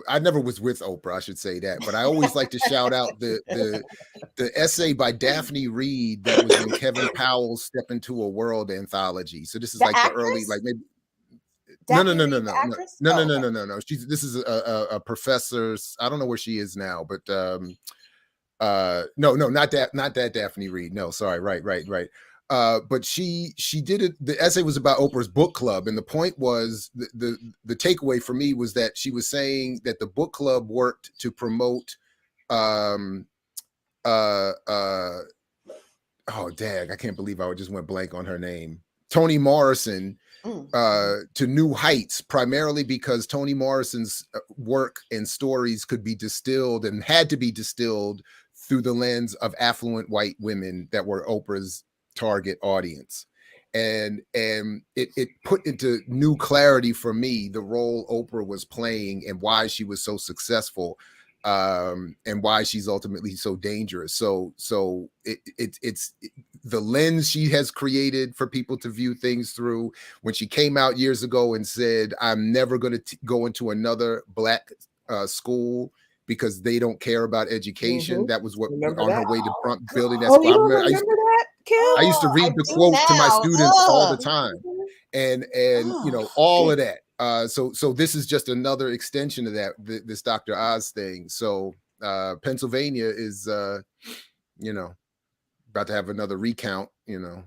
I never was with Oprah, I should say that. But I always like to shout out the essay by Daphne Reed that was in Kevin Powell's Step Into a World anthology. So this is like the early, like maybe no. This is a professor. I don't know where she is now, but no, not that Daphne Reed. No, sorry, right. But she did it. The essay was about Oprah's book club, and the point was the takeaway for me was that she was saying that the book club worked to promote oh dang, I can't believe I just went blank on her name. Toni Morrison to new heights, primarily because Toni Morrison's work and stories could be distilled and had to be distilled through the lens of affluent white women that were Oprah's target audience. And it put into new clarity for me the role Oprah was playing and why she was so successful, and why she's ultimately so dangerous. So it's the lens she has created for people to view things through. When she came out years ago and said, I'm never going to go into another Black school because they don't care about education. That was what on her way to building that school. You don't remember that, Kim? I used to read the quotes to my students all the time, and you know, all of that. So this is just another extension of that, this Dr. Oz thing. So Pennsylvania is you know, about to have another recount, you know,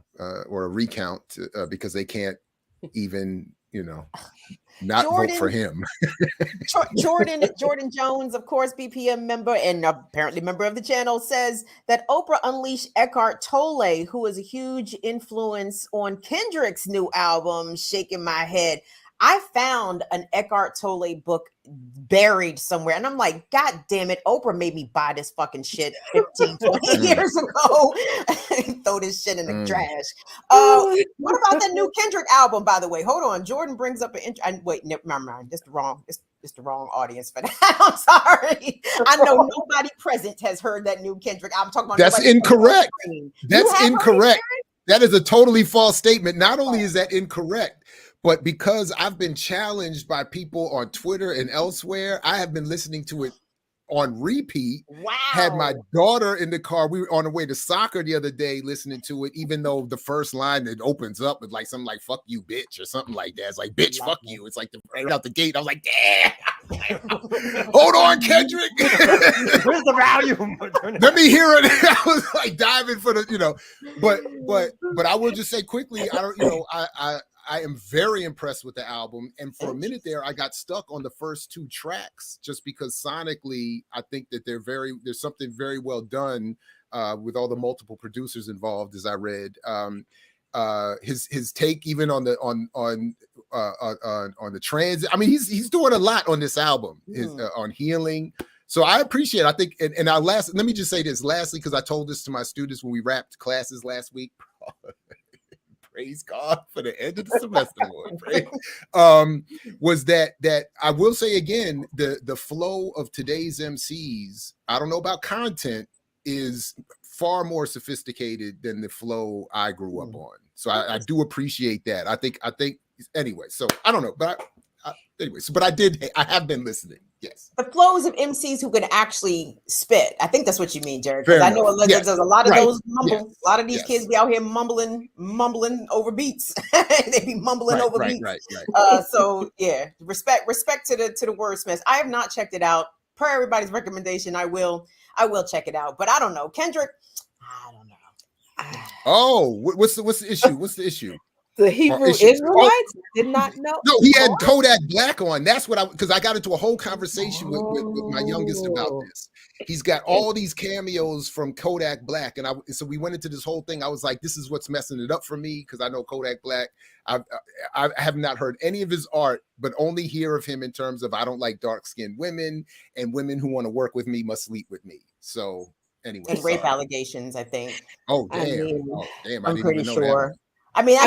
or a recount because they can't even, you know, not vote for him. Jordan Jones, of course, BPM member and apparently member of the channel, says that Oprah unleashed Eckhart Tolle, who is a huge influence on Kendrick's new album, Shaking My Head. I found an Eckhart Tolle book buried somewhere, and I'm like, God damn it, Oprah made me buy this fucking shit 15, 20 years ago. Throw this shit in the trash. What about the new Kendrick album, by the way? Hold on. Jordan brings up wait, never mind. It's the wrong audience for that. I'm sorry. I know nobody present has heard that new Kendrick album. I'm talking about that's incorrect. That's incorrect. That is a totally false statement. Not only is that incorrect, but because I've been challenged by people on Twitter and elsewhere, I have been listening to it on repeat. Wow. Had my daughter in the car. We were on the way to soccer the other day listening to it, even though the first line that opens up with like something like "fuck you, bitch" or something like that. It's like "bitch, fuck you." It's like right out the gate. I was like, "Damn, hold on, Kendrick." Where's the volume? Let me hear it. I was like diving for the, you know, but I will just say quickly, I don't, you know, I am very impressed with the album. And for a minute there, I got stuck on the first two tracks just because sonically, I think that there's something very well done with all the multiple producers involved, as I read. His take even on the transit. I mean, he's doing a lot on this album, on healing. So I appreciate it. I think, and let me just say this lastly, because I told this to my students when we wrapped classes last week. praise God for the end of the semester, Lord. Was that I will say again, the flow of today's MCs, I don't know about content, is far more sophisticated than the flow I grew up on. So I do appreciate that. I think anyway, so I don't know, but but I have been listening. Yes. The flows of MCs who can actually spit. I think that's what you mean, Jared. Because I know there's a lot of those mumble. A lot of these kids be out here mumbling over beats. They be mumbling over beats. Right. So yeah, respect to the wordsmiths. I have not checked it out. Per everybody's recommendation, I will check it out. But I don't know, Kendrick. I don't know. Oh, what's the issue? What's the issue? The Hebrew Israelites did not know. No, he had Kodak Black on. That's what because I got into a whole conversation with my youngest about this. He's got all these cameos from Kodak Black, and so we went into this whole thing. I was like, this is what's messing it up for me because I know Kodak Black. I have not heard any of his art, but only hear of him in terms of I don't like dark-skinned women, and women who want to work with me must sleep with me. So anyway, and rape allegations, I think. Oh damn! I'm pretty sure. That. I mean,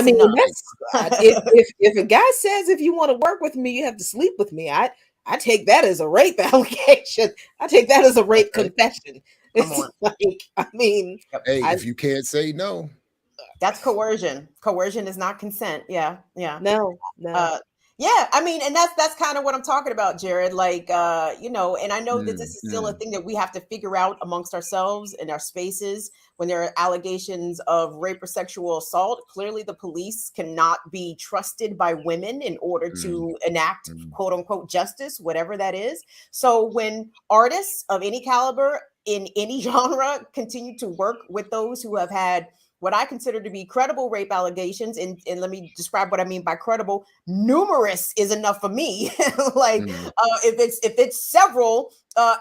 if a guy says if you want to work with me, you have to sleep with me. I take that as a rape allegation. I take that as a rape confession. It's like, I mean, if you can't say no, that's coercion. Coercion is not consent. Yeah. No. Yeah, I mean, and that's kind of what I'm talking about, Jared. Like, and I know that this is still a thing that we have to figure out amongst ourselves in our spaces when there are allegations of rape or sexual assault. Clearly, the police cannot be trusted by women in order to enact quote unquote justice, whatever that is. So when artists of any caliber in any genre continue to work with those who have had what I consider to be credible rape allegations, and let me describe what I mean by credible. Numerous is enough for me. If it's several,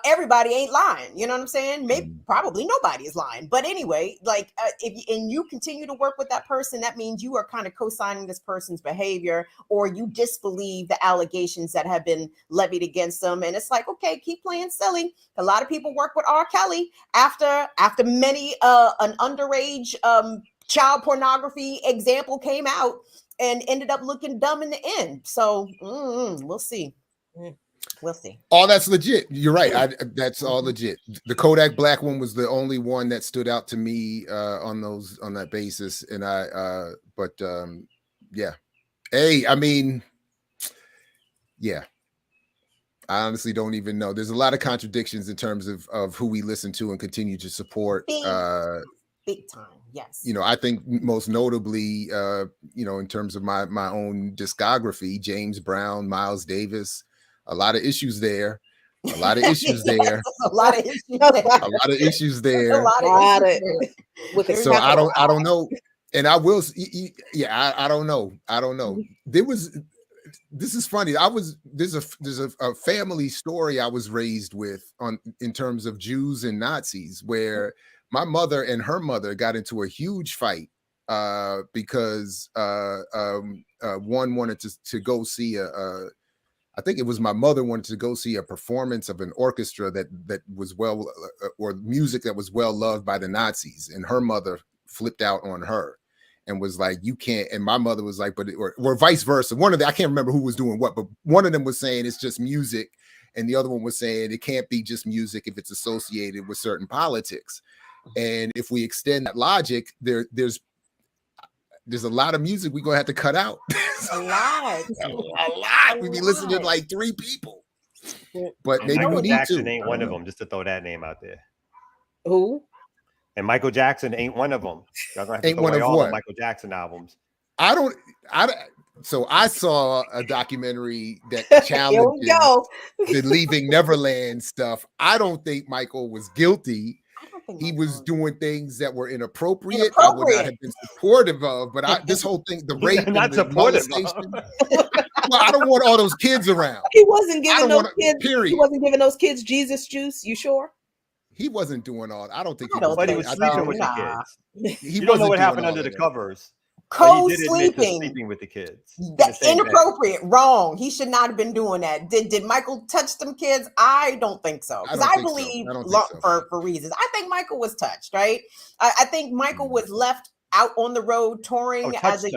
everybody ain't lying. You know what I'm saying? Maybe probably nobody is lying. But anyway, like if you continue to work with that person, that means you are kind of co-signing this person's behavior, or you disbelieve the allegations that have been levied against them. And it's like, okay, keep playing silly. A lot of people work with R. Kelly after many an underage child pornography example came out and ended up looking dumb in the end. So we'll see. We'll see. All that's legit. You're right. That's all legit. The Kodak Black one was the only one that stood out to me on that basis. And yeah. Hey, I mean, yeah. I honestly don't even know. There's a lot of contradictions in terms of who we listen to and continue to support. Big time. Yes. I think most notably, in terms of my own discography, James Brown, Miles Davis, a lot of issues there. A lot of issues there. A lot of issues there. So I don't know. And I will, I don't know. This is funny. There's a family story I was raised with in terms of Jews and Nazis, where my mother and her mother got into a huge fight because one wanted to go see I think it was my mother wanted to go see a performance of an orchestra that was or music that was well loved by the Nazis, and her mother flipped out on her and was like, you can't. And my mother was like, or vice versa. I can't remember who was doing what, but one of them was saying it's just music, and the other one was saying it can't be just music if it's associated with certain politics. And if we extend that logic, there's a lot of music we're gonna have to cut out. A lot. We be listening to like 3 people, but maybe Michael we need Jackson to. ain't one of them. Just to throw that name out there. Who? And Michael Jackson ain't one of them. Y'all gonna have to Ain't throw one away of all what? the Michael Jackson albums. So I saw a documentary that challenged the Leaving Neverland stuff. I don't think Michael was guilty. He was doing things that were inappropriate. I would not have been supportive of, but this whole thing, the rape and the molestation. Well, I don't want all those kids around. He wasn't giving those kids. Period. He wasn't giving those kids Jesus juice. You sure? He wasn't doing all. I don't think he was. But he was sleeping with the kids. You don't know what happened under the covers. Co-sleeping with the kids. That's inappropriate. Wrong. He should not have been doing that. Did Michael touch them kids? I don't think so. Because I believe for reasons. I think Michael was touched, right? I think Michael was left out on the road touring Okay.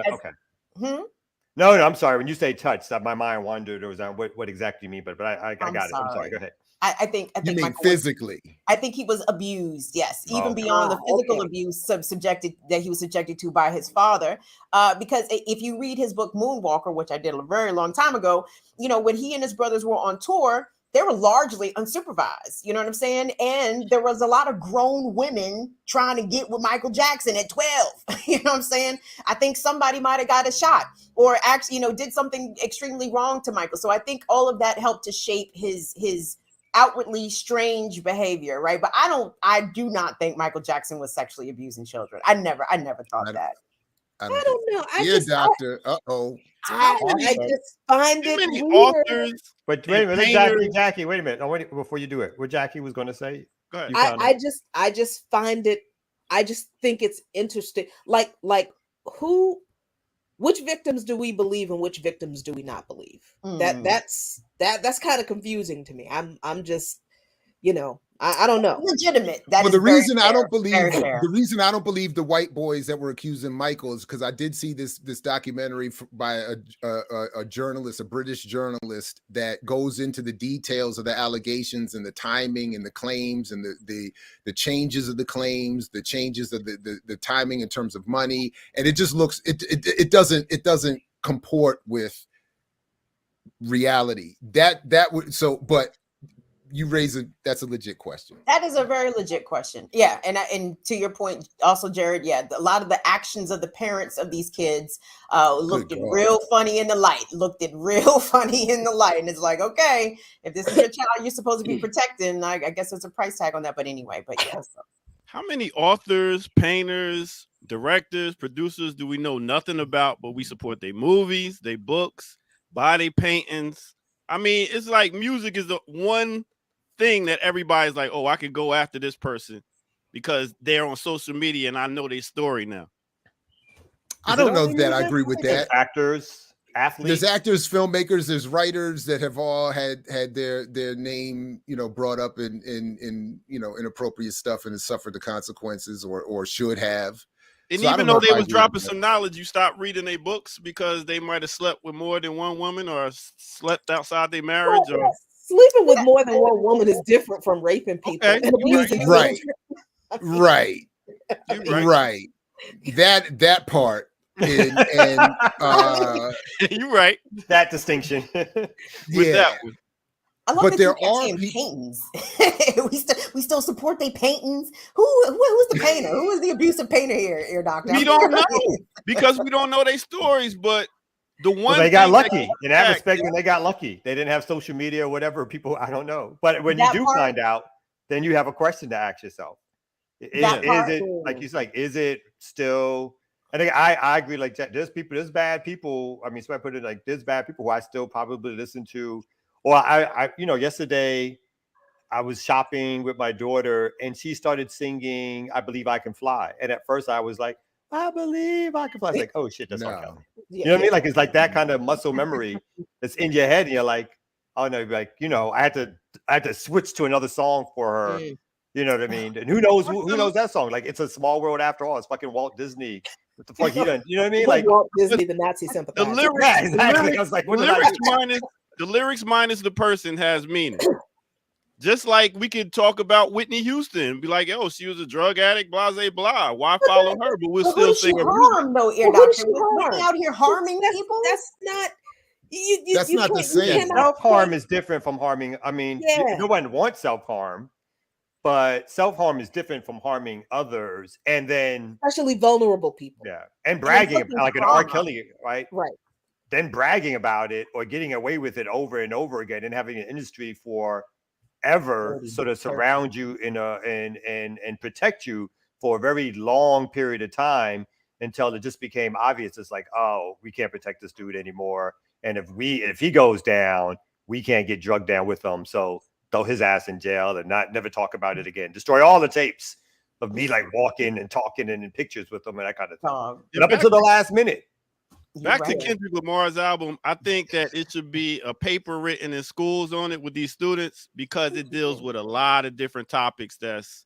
No, I'm sorry. When you say touch, my mind wandered. It was on what exactly you mean, but I got it. I'm sorry. Go ahead. I think you mean Michael physically. I think he was abused. Yes, even beyond the physical abuse that he was subjected to by his father. Because if you read his book Moonwalker, which I did a very long time ago, you know, when he and his brothers were on tour, they were largely unsupervised. You know what I'm saying? And there was a lot of grown women trying to get with Michael Jackson at 12. You know what I'm saying? I think somebody might have got a shot or actually, you know, did something extremely wrong to Michael. So I think all of that helped to shape his outwardly strange behavior, right? But I do not think Michael Jackson was sexually abusing children. I never thought that. I don't know. Doctor. I just find it weird. Authors, but wait a minute, Jackie. Wait a minute. No, wait, before you do it, what Jackie was going to say. Go ahead. I just find it. I just think it's interesting. Like which victims do we believe and which victims do we not believe? That's kind of confusing to me. I'm just, you know, I don't know. Legitimate. Well, the reason I don't believe the white boys that were accusing Michael is because I did see this documentary by a journalist, a British journalist, that goes into the details of the allegations and the timing and the claims and the changes of the claims, the changes of the timing in terms of money, and it just looks it doesn't comport with reality. But you raise that's a legit question. That is a very legit question. Yeah. And to your point also, Jared, yeah, a lot of the actions of the parents of these kids looked real funny in the light, And it's like, okay, if this is your child, you're supposed to be protecting. I guess there's a price tag on that. But anyway, yes. How many authors, painters, directors, producers do we know nothing about, but we support their movies, their books, buy their paintings? I mean, it's like music is the one thing that everybody's like, oh, I could go after this person because they're on social media and I know their story now. I don't know that I agree with that. Actors, athletes, there's actors, filmmakers, there's writers that have all had their name, you know, brought up in you know, inappropriate stuff and has suffered the consequences or should have. And so even though they was dropping some knowledge, you stopped reading their books because they might have slept with more than one woman or slept outside their marriage. Or sleeping with more than one woman is different from raping people. Okay. Right. That part. And you're right. That distinction. Yeah. I love that there are paintings. we still support their paintings. Who's the painter? Who is the abusive painter here, Doctor? We don't know because we don't know their stories. But the one they got lucky in that respect. When they got lucky, they didn't have social media or whatever. People, I don't know. But when you do find out, then you have a question to ask yourself: Is it like you said? Is it still? I think I agree. Like there's bad people. I mean, so I put it like there's bad people who I still probably listen to. Or I you know, yesterday I was shopping with my daughter and she started singing "I Believe I Can Fly." And at first I was like, "I believe I can fly." I was like, "Oh shit, that's not Kelly." You know what I mean? Like it's like that kind of muscle memory that's in your head, and you're like, "Oh no!" Like you know, I had to switch to another song for her. You know what I mean? And who knows that song? Like it's a small world after all. It's fucking Walt Disney. What the fuck he done? You know what I mean? Like Walt Disney, the Nazi sympathizer. The lyrics, yeah, exactly. I was like, the lyrics minus the person has meaning. Just like we could talk about Whitney Houston, be like, "Oh, she was a drug addict, blah, blah, blah. Why follow her?" But we'll still sing her harm, though, ear doctor. We're out here harming people. That's not. That's not the same. Self-harm is different from harming. I mean, no one wants self-harm, but self-harm is different from harming others, and then especially vulnerable people. Yeah, and bragging like an R. Kelly, right? Right. Then bragging about it or getting away with it over and over again, and having an industry forever sort of surround you and protect you for a very long period of time until it just became obvious. It's like, oh, we can't protect this dude anymore, and if he goes down, we can't get drugged down with him. So throw his ass in jail and never talk about it again. Destroy all the tapes of me like walking and talking and in pictures with them and that kind of thing. But up until the last minute. Back to Kendrick Lamar's album, I think that it should be a paper written in schools on it with these students because it deals with a lot of different topics that's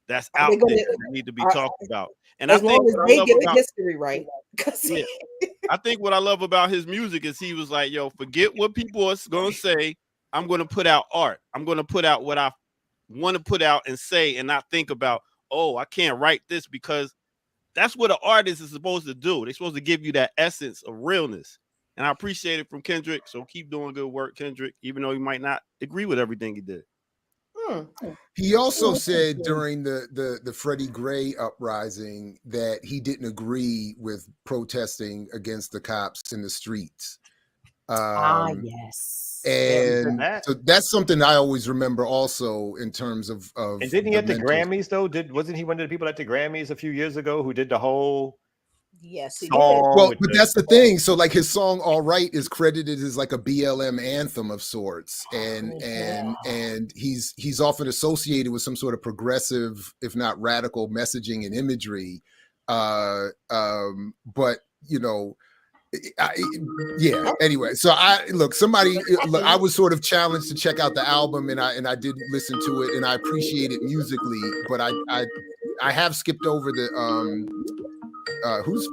that's out there that need to be talked about. And as I think long as they get the history right. Yeah, I think what I love about his music is he was like, yo, forget what people are going to say. I'm going to put out art. I'm going to put out what I want to put out and say, and not think about, oh, I can't write this, because that's what an artist is supposed to do. They're supposed to give you that essence of realness. And I appreciate it from Kendrick. So keep doing good work, Kendrick, even though you might not agree with everything he did. He also said during the Freddie Gray uprising that he didn't agree with protesting against the cops in the streets. Yes. And so that's something I always remember also in terms of and didn't he at the Grammys though? Wasn't he one of the people at the Grammys a few years ago who did the whole Yes, he did. Well, but that's the thing. So like his song "All Right" is credited as like a BLM anthem of sorts, and he's often associated with some sort of progressive, if not radical, messaging and imagery. But you know, yeah. Anyway, so I was sort of challenged to check out the album, and I did listen to it, and I appreciate it musically, but I have skipped over the whose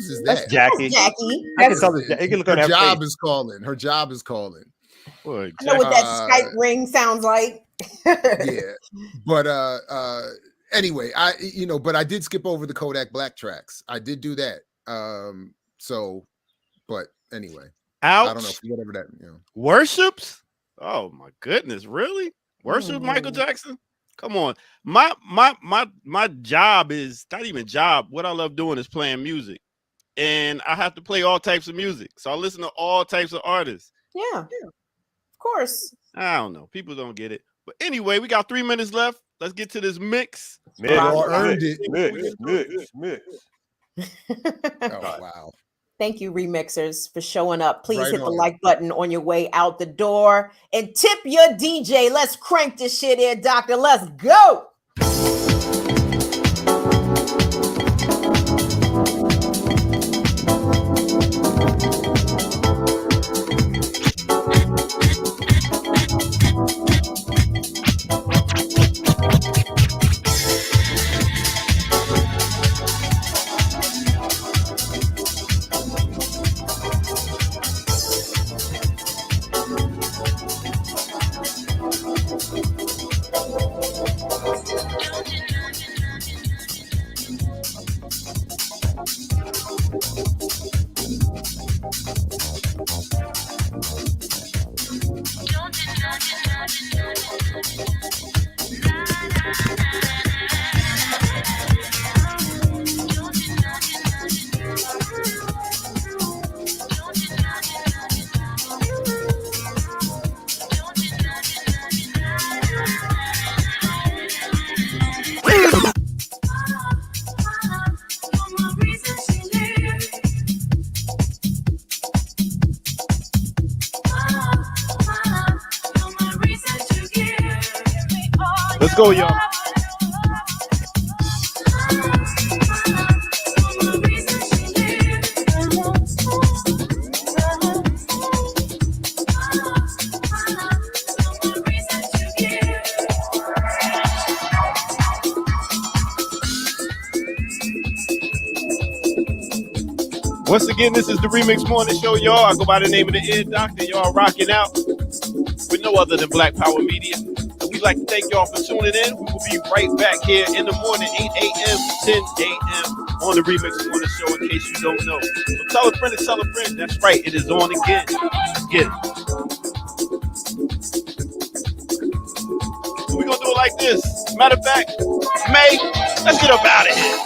is that? That's Jackie. Jackie. I can tell that. You can look at her job is calling. Her job is calling. Boy, I know what that Skype ring sounds like. Yeah, but anyway, but I did skip over the Kodak Black tracks. I did do that. But anyway, Ouch. I don't know, whatever that, worships. Oh my goodness, really? Worship Michael Jackson? Come on. My job is not even job. What I love doing is playing music, and I have to play all types of music. So I listen to all types of artists. Yeah, of course. I don't know. People don't get it. But anyway, we got 3 minutes left. Let's get to this mix. Mix. Oh, wow. Thank you, remixers, for showing up. Please Right hit the on. like button on your way out the door and tip your DJ. Let's crank this shit here, doctor. Let's go. Let's go, y'all. Once again, this is the Remix Morning Show, y'all. I go by the name of the Ear Doctor. Y'all rocking out with no other than Black Power Media. And we'd like to thank y'all for tuning in. We will be right back here in the morning, 8 a.m. to 10 a.m. on the Remix Morning Show, in case you don't know. So tell a friend to tell a friend. That's right, it is on again. Let's get it. We're going to do it like this. Matter of fact, May, let's get up out of here.